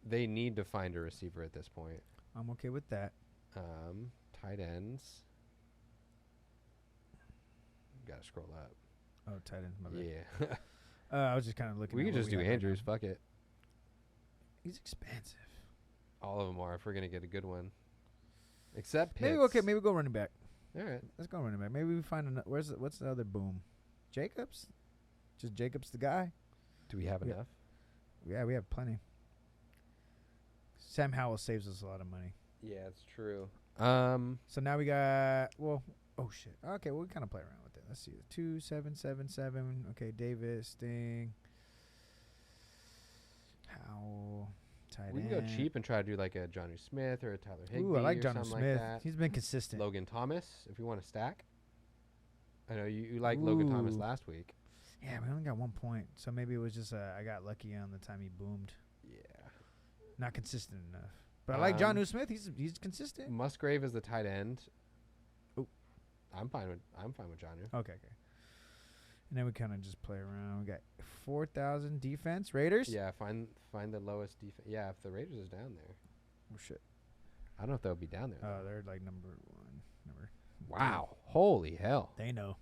they need to find a receiver at this point. I'm okay with that. Tight ends. Gotta scroll up. Oh, tight ends. My bad. Yeah. I was just kind of looking. We could just do Andrews. Fuck it. He's expensive. All of them are. If we're gonna get a good one. Except Pitts. Maybe go running back. All right. Let's go running back. Maybe we find what's the other boom? Jacobs? Just Jacobs the guy? Do we have enough? Yeah, we have plenty. Sam Howell saves us a lot of money. Yeah, it's true. So now we got oh shit. Okay, well we kind of play around with it. Let's see. 2-7-7-7. Okay, Davis, Sting, Howell, tight end. We can go cheap and try to do like a Johnny Smith or a Tyler Higbee. Ooh, I like or Johnny Smith. Like he's been consistent. Logan Thomas, if we want to stack. I know you liked Logan Thomas last week. Yeah, we only got 1 point, so maybe it was just I got lucky on the time he boomed. Yeah, not consistent enough. But I like Jonnu Smith. He's consistent. Musgrave is the tight end. Oh, I'm fine with Jonnu. Okay. And then we kind of just play around. We got 4,000 defense. Raiders. Yeah, find the lowest defense. Yeah, if the Raiders is down there. Oh shit. I don't know if they'll be down there. Oh, they're like number 1. Wow. Holy hell. They know.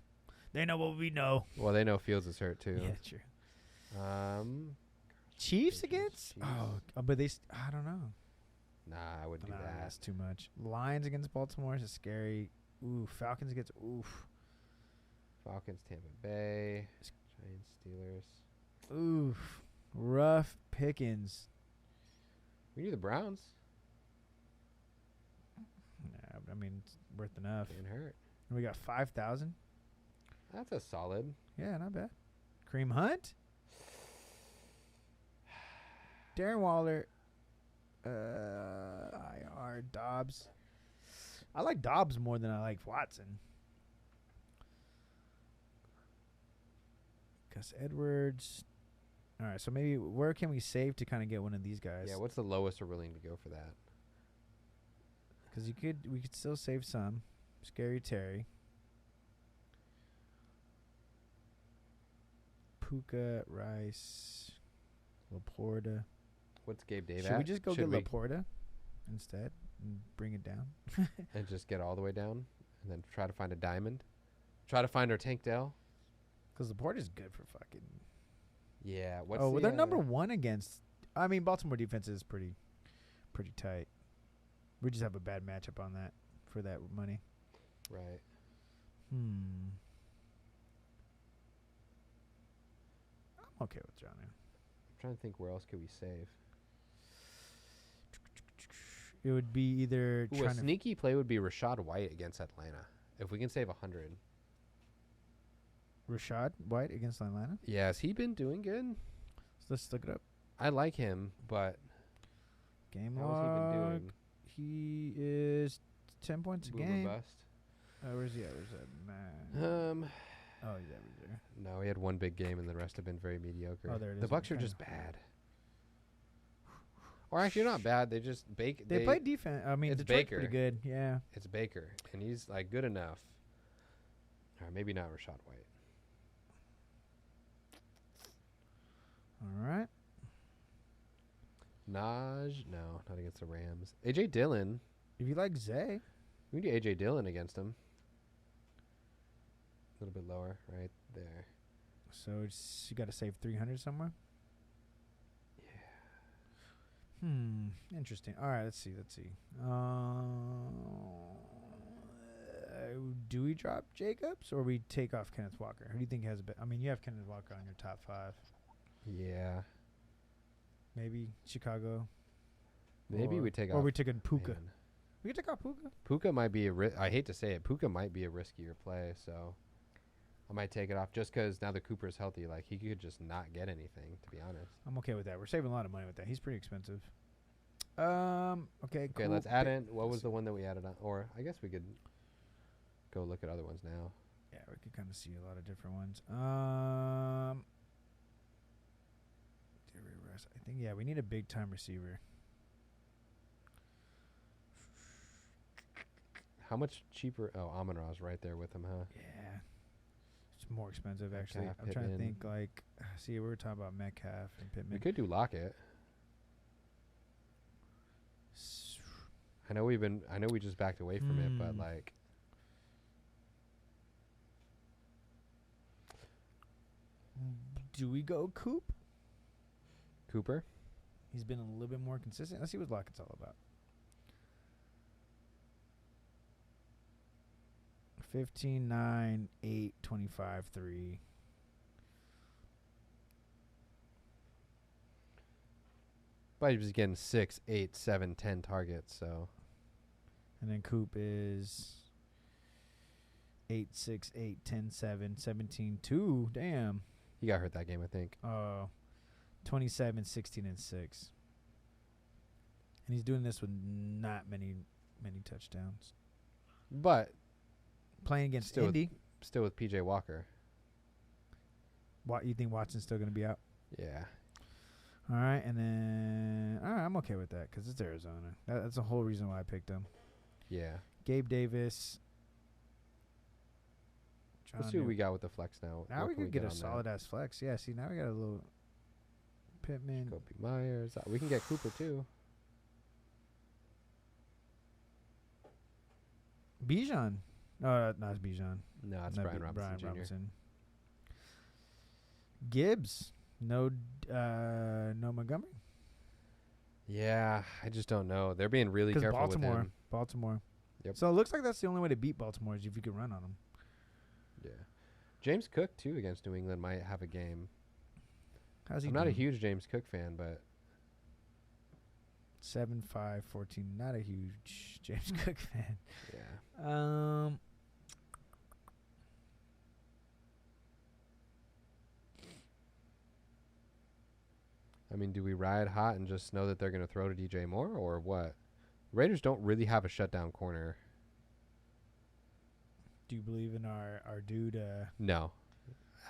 They know what we know. Well, they know Fields is hurt too. Yeah, true. Chiefs against? Chiefs. Oh, but I don't know. Nah, I wouldn't do that. That's too much. Lions against Baltimore is scary. Ooh, Falcons against Falcons, Tampa Bay, Giants, Steelers. Oof, rough pickings. We do the Browns. Yeah, but I mean, it's worth enough. Getting hurt. And we got 5,000. That's a solid. Yeah, not bad. Kareem Hunt. Darren Waller. IR Dobbs. I like Dobbs more than I like Watson. Gus Edwards. All right, so maybe where can we save to kind of get one of these guys? Yeah, what's the lowest we're willing to go for that? Because we could still save some. Scary Terry. Puka, Rice, Laporta. What's Gabe Davis? Should we just go get Laporta instead and bring it down? And just get all the way down and then try to find a diamond? Try to find our Tank Dell? Because Laporta's good for fucking... Yeah. They're number 1 against... I mean, Baltimore defense is pretty tight. We just have a bad matchup on that for that money. Right. I'm okay with John. I'm trying to think where else could we save. It would be either a sneaky play would be Rashad White against Atlanta. If we can save 100. Rashad White against Atlanta? Yeah, has he been doing good? So let's look it up. I like him, but game how log. has he been doing? He is 10 points a Boomer game. bust. Where's he at? Where's that man? Oh, he's average there. No, he had one big game, and the rest have been very mediocre. Oh, there it is. The Bucks are just bad. Or actually, not bad. They just bake. They play defense. I mean, it's Detroit's Baker. pretty good. Yeah. It's Baker, and he's like good enough. Or maybe not Rashad White. All right. Naj, no, not against the Rams. AJ Dillon. If you like Zay, We can do AJ Dillon against him. A little bit lower, right there. so you got to save 300 somewhere. Yeah. Interesting. All right. Let's see. Do we drop Jacobs or we take off Kenneth Walker? Who do you think has a bit? I mean, you have Kenneth Walker on your top 5. Yeah. Maybe Chicago. Maybe we take off. Or we taking Puka. Man. We can take off Puka. Puka might be I hate to say it. Puka might be a riskier play, so I might take it off just because now that Cooper's healthy, like he could just not get anything, to be honest. I'm okay with that. We're saving a lot of money with that. He's pretty expensive. Okay, Okay, cool. let's add in. What was the one that we added on? Or I guess we could go look at other ones now. Yeah, we could kind of see a lot of different ones. I think, yeah, we need a big-time receiver. How much cheaper? Oh, Amon-Ra's right there with him, huh? Yeah. It's more expensive, actually. Metcalf, I'm trying to Pittman. think, like, see, we were talking about Metcalf and Pittman. We could do Lockett. I know we just backed away from it, but like Do we go Coop? Cooper. He's been a little bit more consistent. Let's see what Lockett's all about. 15, 9, 8, 25, 3. But he was getting 6, 8, 7, 10 targets, so. And then Coop is 8, 6, 8, 10, 7, 17, 2. Damn. He got hurt that game, I think. 27, 16, and 6. And he's doing this with not many touchdowns. But Playing against Still with- Indy. still with PJ Walker. What you think Watson's still going to be out? Yeah. All right, and then I'm okay with that because it's Arizona. That's the whole reason why I picked him. Yeah. Gabe Davis. Let's see what we got with the flex now. Now What we can could get a on that? solid ass flex. Yeah, see, now we got a little Pittman. Jacoby Myers. We can get Cooper too. Bijan. No, not Bijan. No, it's That'd Brian be Robinson Jr. Gibbs. No Montgomery. Yeah, I just don't know. They're being really Because careful with him. Baltimore. Yep. So it looks like that's the only way to beat Baltimore is if you can run on them. Yeah. James Cook too against New England might have a game. How's he I'm not a doing? huge James Cook fan, but 7, 5, 14. Not a huge James Cook fan. yeah. I mean, do we ride hot and just know that they're going to throw to DJ Moore or what? Raiders don't really have a shutdown corner. Do you believe in our dude? No,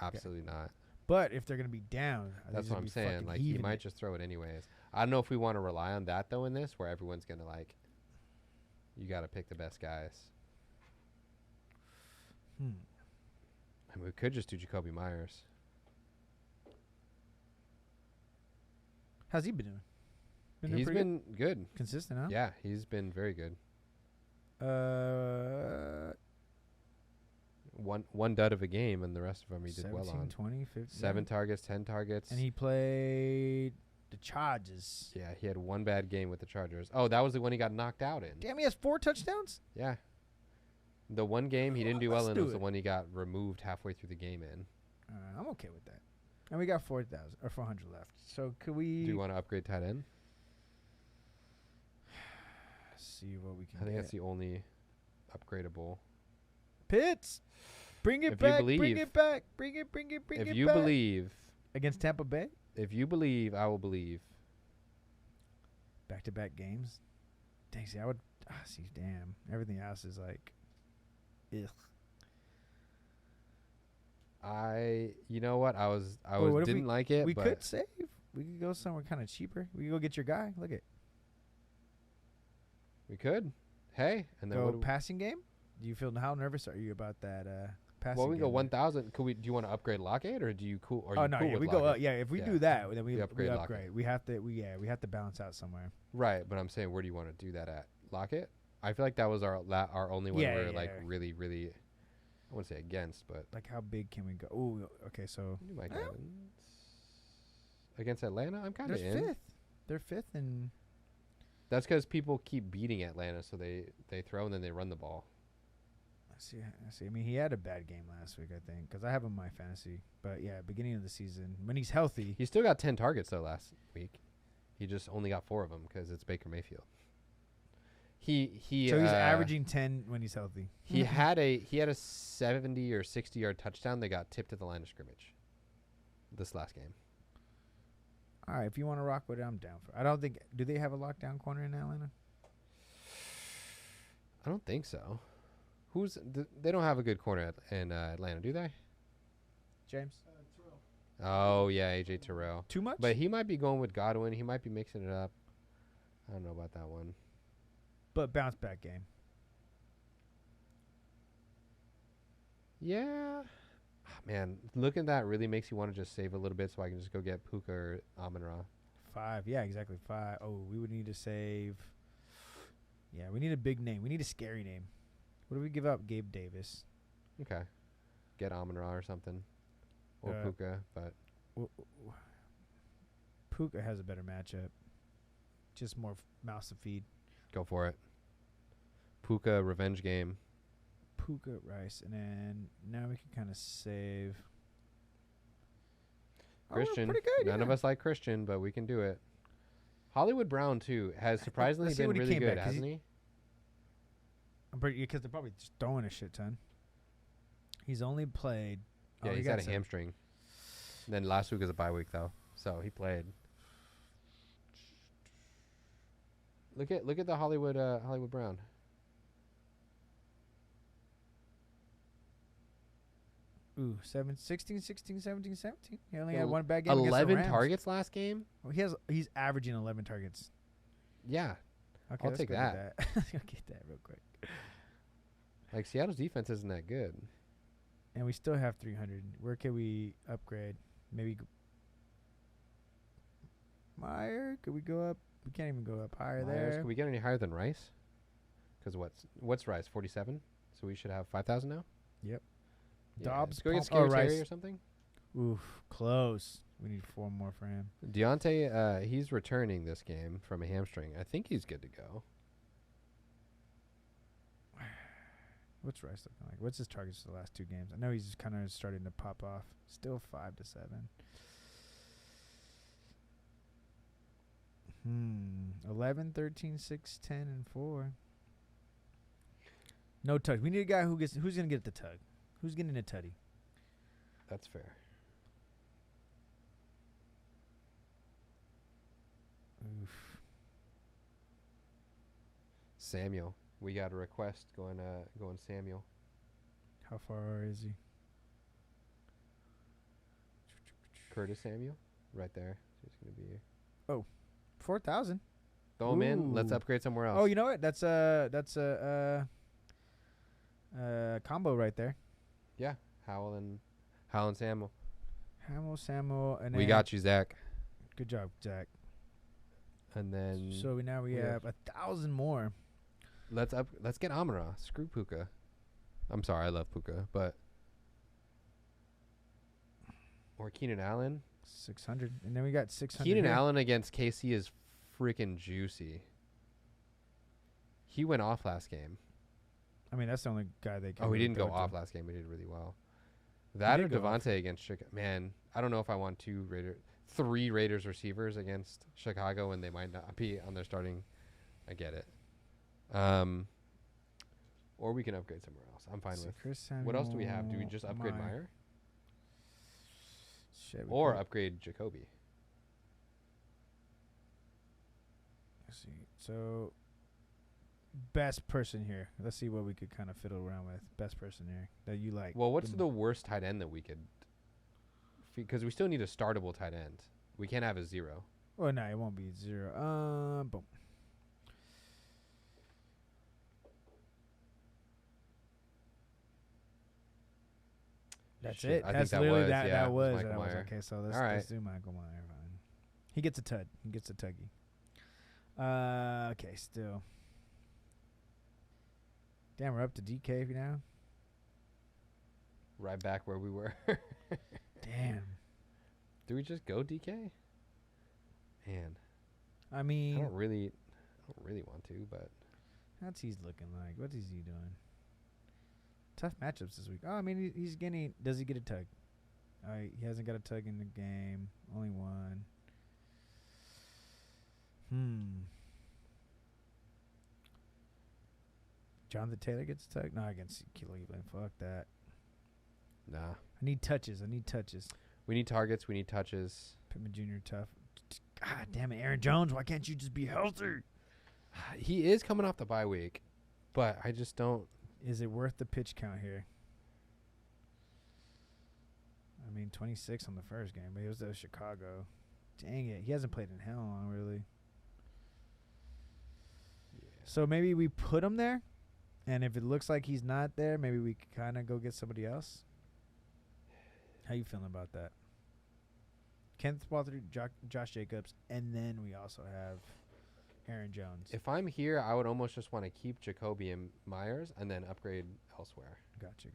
absolutely not. But if they're going to be down, That's what I'm saying. Like, he might just throw it anyways. I don't know if we want to rely on that, though, in this, where everyone's going to, like, you got to pick the best guys. I mean, we could just do Jacoby Myers. How's he been doing? He's pretty been good. consistent, huh? Yeah, he's been very good. One dud of a game, and the rest of them he did 17, well on. 20, 15. 7 targets, 10 targets. And he played the Chargers. Yeah, he had one bad game with the Chargers. Oh, that was the one he got knocked out in. Damn, he has 4 touchdowns? Yeah. The one game he didn't do well Let's in do was the it. one he got removed halfway through the game in. I'm okay with that. And we got 4,000 or 400 left. So could we Do you want to upgrade tight end? see what we can I think get? that's the only upgradable. Pitts. Bring it If you back. Bring believe- it back. Bring it back. If you believe, Against Tampa Bay? I will believe. Back-to-back games? Dang, see, I would... see, damn. Everything else is like... Ugh. You know what? Didn't like it. We but could save. We could go somewhere kind of cheaper. We could go get your guy. Look at. We could. Hey, and then go passing game. Do you feel how nervous are you about that passing? Well, we game go 1,000. Do you want to upgrade Lockett or do you cool? Or oh you no, cool yeah, with we Lockett? go. Yeah, if we do that, then we upgrade. Lockett. We have to. We have to balance out somewhere. Right, but I'm saying, where do you want to do that at? Lockett? I feel like that was our only one we're like really, really. I wouldn't say against, but like how big can we go? Oh, okay, so Mike Evans against Atlanta. I'm kind of in. Fifth. They're fifth, and that's because people keep beating Atlanta, so they throw and then they run the ball. I see. I mean, he had a bad game last week, I think, because I have him in my fantasy. But yeah, beginning of the season when he's healthy, he still got 10 targets though last week. He just only got 4 of them because it's Baker Mayfield. So he's averaging 10 when he's healthy. He had a 70 or 60-yard touchdown that got tipped at the line of scrimmage. This last game. All right, if you want to rock with it, I'm down for it. I don't think. Do they have a lockdown corner in Atlanta? I don't think so. They don't have a good corner in Atlanta, do they? James. Oh yeah, AJ Terrell. Too much? But he might be going with Godwin. He might be mixing it up. I don't know about that one. But bounce back game. Yeah. Oh, man, looking at that really makes you want to just save a little bit so I can just go get Puka or Amon-Ra. 5. Yeah, exactly. 5. Oh, we would need to save. Yeah, we need a big name. We need a scary name. What do we give up? Gabe Davis. Okay. Get Amon-Ra or something. Or Puka, but. Puka has a better matchup. Just more mouths to feed. Go for it. Puka, revenge game. Puka, Rice, and then now we can kind of save. Christian. Pretty good, None of us like Christian, but we can do it. Hollywood Brown, too, has surprisingly been really good, hasn't he? Because they're probably just throwing a shit ton. He's only played. Yeah, he's had a hamstring. And then last week was a bye week, though, so he played. Look at the Hollywood Brown. Ooh, 16, 17. He only had one bad game. 11 targets last game. Well, he's averaging 11 targets. Yeah, okay, I'll take that. I'll get that real quick. Like Seattle's defense isn't that good, and we still have 300. Where can we upgrade? Maybe Meyer. Could we go up? We can't even go up higher there. Could we get any higher than Rice? Because what's Rice? 47. So we should have 5,000 now. Yep. Yeah, Dobbs, go get Scary Terry or something. Oof, close. We need 4 more for him. Deontay, he's returning this game from a hamstring. I think he's good to go. What's Rice looking like? What's his targets for the last 2 games? I know he's kind of starting to pop off. Still 5 to 7. 11, 13, 6, 10, and 4. No tug. We need a guy who's going to get the tug. Who's getting a tutty? That's fair. Oof. Samuel. We got a request going Samuel. How far is he? Curtis Samuel. Right there. He's going to be here. Oh, 4,000. Throw him in. Let's upgrade somewhere else. Oh, you know what? That's a combo right there. Yeah, Howell and Samuel. Samuel, and we got you, Zach. Good job, Zach. And then so we have 1,000 more. Let's get Amon-Ra. Screw Puka. I'm sorry, I love Puka, but or Keenan Allen. 600, and then we got 600. Keenan Allen against KC is freaking juicy. He went off last game. I mean, that's the only guy they can. Oh, he didn't go off last game. We did really well. That or Devontae against Chicago. Man, I don't know if I want 3 Raiders receivers against Chicago, and they might not be on their starting. I get it. Or we can upgrade somewhere else. I'm fine with. Chris Samuel, what else do we have? Do we just upgrade Meyer? Shit, or upgrade Jacoby? Let's see. So best person here. Let's see what we could kind of fiddle around with. Best person here that you like. Well, what's the worst tight end that we could? Because we still need a startable tight end. We can't have a 0. Oh no, it won't be 0. Boom. That's it. That's literally that. Yeah, that was okay. So let's do Michael Meyer. Fine. He gets a tud. He gets a tuggy. Okay, still. Damn, we're up to DK now. Right back where we were. Damn. Do we just go DK? Man. I mean, I don't really want to, but how's he looking like? What is he doing? Tough matchups this week. Oh, I mean, he's getting. Does he get a tug? All right, he hasn't got a tug in the game. Only one. Jonathan Taylor gets a tug. No, against Cleveland. Fuck that. Nah. I need touches. We need targets. We need touches. Pittman Jr. tough. God damn it, Aaron Jones. Why can't you just be healthy? He is coming off the bye week, but I just don't. Is it worth the pitch count here? I mean, 26 on the first game, but it was Chicago. Dang it. He hasn't played in hell long, really. Yeah. So maybe we put him there, and if it looks like he's not there, maybe we could kind of go get somebody else. How you feeling about that? Kenneth Walker, Josh Jacobs, and then we also have Aaron Jones. If I'm here, I would almost just want to keep Jacoby and Myers and then upgrade elsewhere. Gotcha.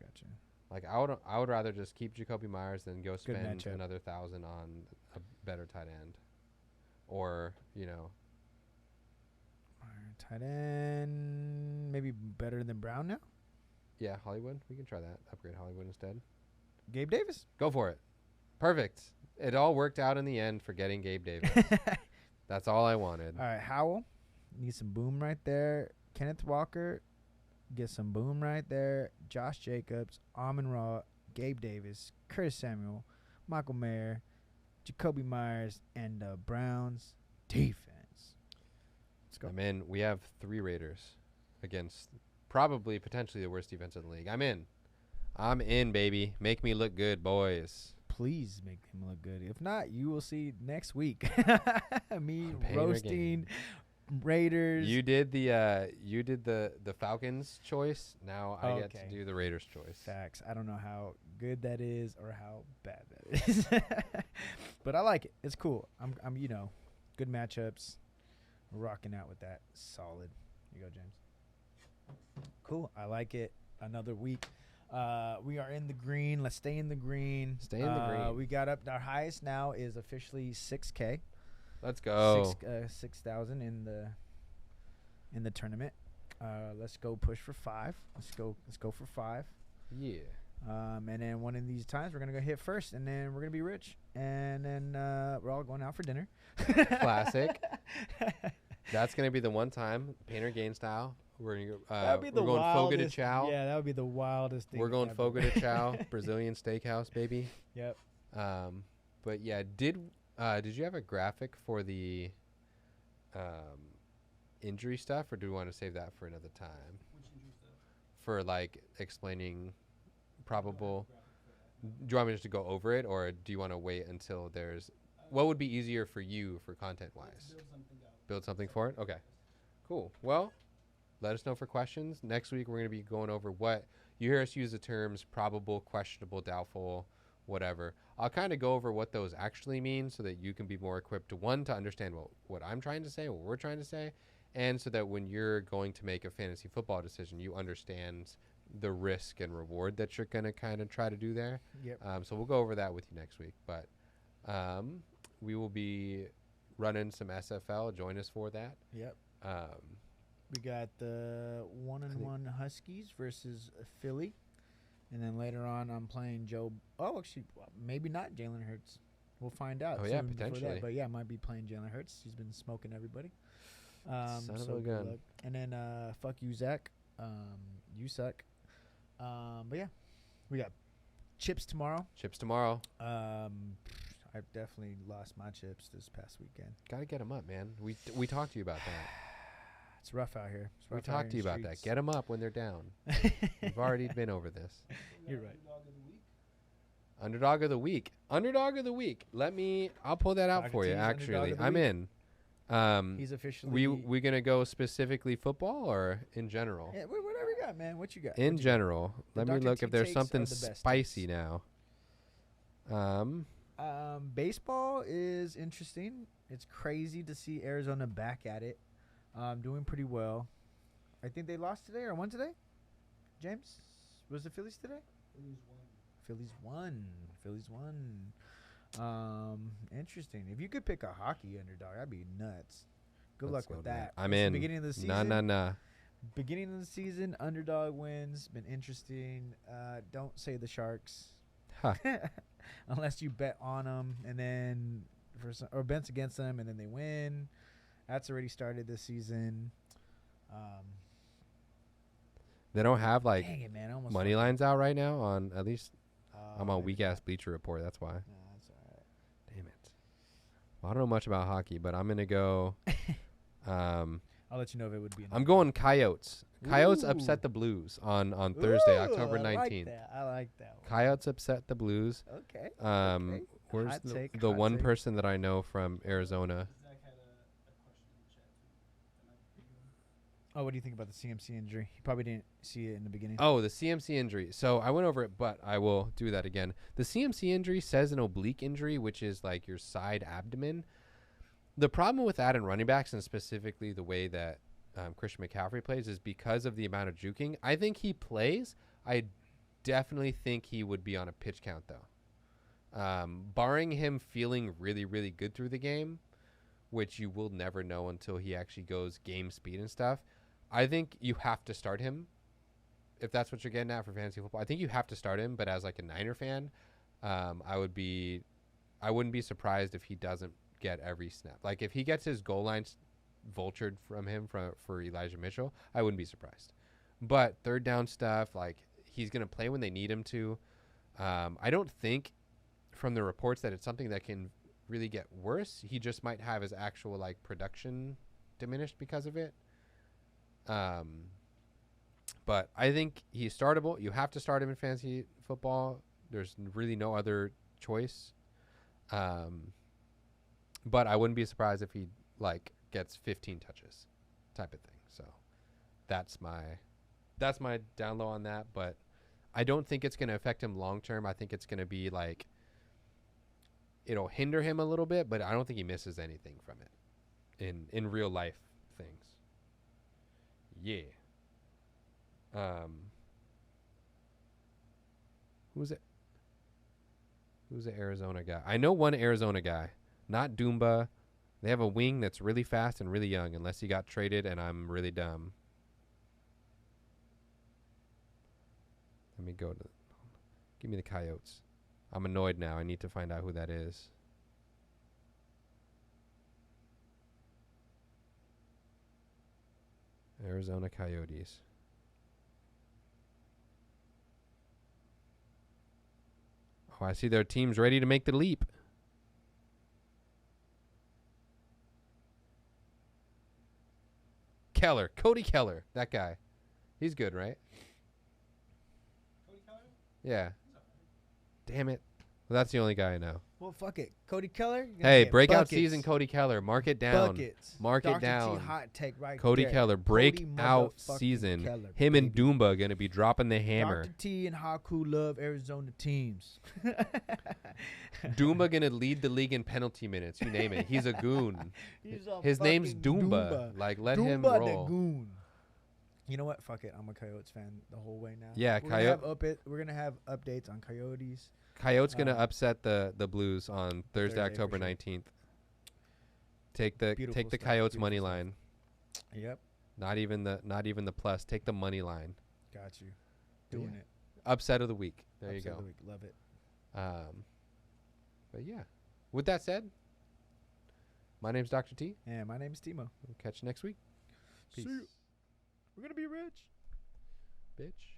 Like I would rather just keep Jacoby Myers than go spend another 1,000 on a better tight end, or tight end maybe better than Brown now. Yeah, Hollywood. We can try that. Upgrade Hollywood instead. Gabe Davis. Go for it. Perfect. It all worked out in the end for getting Gabe Davis. That's all I wanted. All right, Howell. Need some boom right there. Kenneth Walker. Get some boom right there. Josh Jacobs. Amon-Ra. Gabe Davis. Curtis Samuel. Michael Mayer. Jacoby Myers. And the Browns defense. Let's go. I'm in. We have 3 Raiders against potentially the worst defense in the league. I'm in, baby. Make me look good, boys. Please make him look good. If not, you will see next week me roasting Raiders. You did the Falcons choice. Now I get to do the Raiders choice. Facts. I don't know how good that is or how bad that is, but I like it. It's cool. I'm good matchups. We're rocking out with that. Solid. Here you go, James. Cool. I like it. Another week. We are in the green. Let's stay in the green. Stay in the green. We got up. Our highest now is officially 6K. Let's go. 6,000 in the tournament. Let's go push for 5. Let's go for 5. Yeah. And then one of these times we're gonna go hit first, and then we're gonna be rich, and then we're all going out for dinner. Classic. That's gonna be the one time, Painter Gain style. We're going Fogo de Chao. Yeah, that would be the wildest thing. We're going Fogo de Chao, Brazilian steakhouse, baby. Yep. But yeah, did you have a graphic for the injury stuff, or do we want to save that for another time? Which injury stuff? For like explaining probable. Do you want me just to go over it, or do you want to wait until there's? What would be easier for you for content wise? Build something for it. Okay. Cool. Well. Let us know for questions. Next week, we're going to be going over what you hear us use the terms probable, questionable, doubtful, whatever. I'll kind of go over what those actually mean so that you can be more equipped to, one, to understand what I'm trying to say, what we're trying to say, and so that when you're going to make a fantasy football decision, you understand the risk and reward that you're going to kind of try to do there. Yep. So we'll go over that with you next week. But we will be running some SFL. Join us for that. Yep. We got the 1-1 Huskies versus Philly. And then later on, I'm playing Joe. Oh, actually, maybe not Jalen Hurts. We'll find out. Oh, yeah, potentially. But, yeah, I might be playing Jalen Hurts. He's been smoking everybody. Son of a gun. And then, fuck you, Zach. You suck. But, yeah, we got chips tomorrow. I've definitely lost my chips this past weekend. Got to get them up, man. We talked to you about that. It's rough out here. We talked to you about that. Get them up when they're down. We've already been over this. You're right. Underdog of the week. Underdog of the week. I'll pull that out for you. Actually, I'm in. He's officially. We gonna go specifically football or in general? Yeah, whatever you got, man. What you got? In general, let me look if there's something spicy now. Baseball is interesting. It's crazy to see Arizona back at it, doing pretty well. I think they lost today or won today. James, was the Phillies today? Phillies won. Interesting. If you could pick a hockey underdog, that'd be nuts. Good luck with that. I'm in. Beginning of the season. Nah. Beginning of the season, underdog wins. Been interesting. Don't say the Sharks. Huh. Unless you bet on them and then or bets against them and then they win. That's already started this season. They don't have like dang it, man, money lines out right now on at least. I'm on weak ass Bleacher Report. That's why. That's all right. Damn it. Well, I don't know much about hockey, but I'm gonna go. I'll let you know if it would be. I'm going Coyotes. Coyotes Ooh. upset the Blues on Thursday, Ooh, October 19th. I like that one. Coyotes upset the Blues. Okay. Where's Hot take, the hot one take. person that I know from Arizona? Oh, what do you think about the CMC injury? You probably didn't see it in the beginning. Oh, the CMC injury. So I went over it, but I will do that again. The CMC injury says an oblique injury, which is like your side abdomen. The problem with that in running backs, and specifically the way that Christian McCaffrey plays, is because of the amount of juking. I think he plays. I definitely think he would be on a pitch count, though. Barring him feeling really, really good through the game, which you will never know until he actually goes game speed and stuff. I think you have to start him if that's what you're getting at for fantasy football. I think you have to start him, but as like a Niner fan, I wouldn't be surprised if he doesn't get every snap. Like if he gets his goal lines vultured from him for Elijah Mitchell, I wouldn't be surprised. But third down stuff, like he's going to play when they need him to. I don't think from the reports that it's something that can really get worse. He just might have his actual like production diminished because of it. But I think he's startable. You have to start him in fantasy football. There's really no other choice. But I wouldn't be surprised if he like gets 15 touches type of thing. So that's my down low on that, but I don't think it's going to affect him long term. I think it's going to be like it'll hinder him a little bit, but I don't think he misses anything from it in real life things. Yeah. Who's it? Who's the Arizona guy? I know one Arizona guy, not Doomba. They have a wing that's really fast and really young, unless he got traded and I'm really dumb. Let me give me the Coyotes. I'm annoyed now. I need to find out who that is. Arizona Coyotes. Oh, I see their team's ready to make the leap. Keller. Cody Keller. That guy. He's good, right? Cody Keller? Yeah. Damn it. Well, that's the only guy I know. Well, fuck it. Cody Keller. Hey, breakout season Cody Keller. Mark it down. Buckets. Mark Dr. it down. T hot take right Cody there. Keller. Breakout season. Keller, Him baby. and Doomba going to be dropping the hammer. Dr. T and Haku love Arizona teams. Doomba going to lead the league in penalty minutes. You name it. He's a goon. He's a His name's fucking Doomba. Like, let Doomba him the roll. goon. You know what? Fuck it. I'm a Coyotes fan the whole way now. Yeah, we're gonna have updates on Coyotes. Coyotes going to upset the Blues on Thursday, Thursday, October for sure. 19th. Take the Beautiful stuff, Coyotes beautiful money stuff. line. Yep. Not even the plus. Take the money line. Got you. Doing Yeah. it. Upset of the week. There Upset you of go. the week. Love it. But yeah. With that said, my name's Dr. T. And my name is Timo. We'll catch you next week. Peace. See you. We're gonna be rich. Bitch.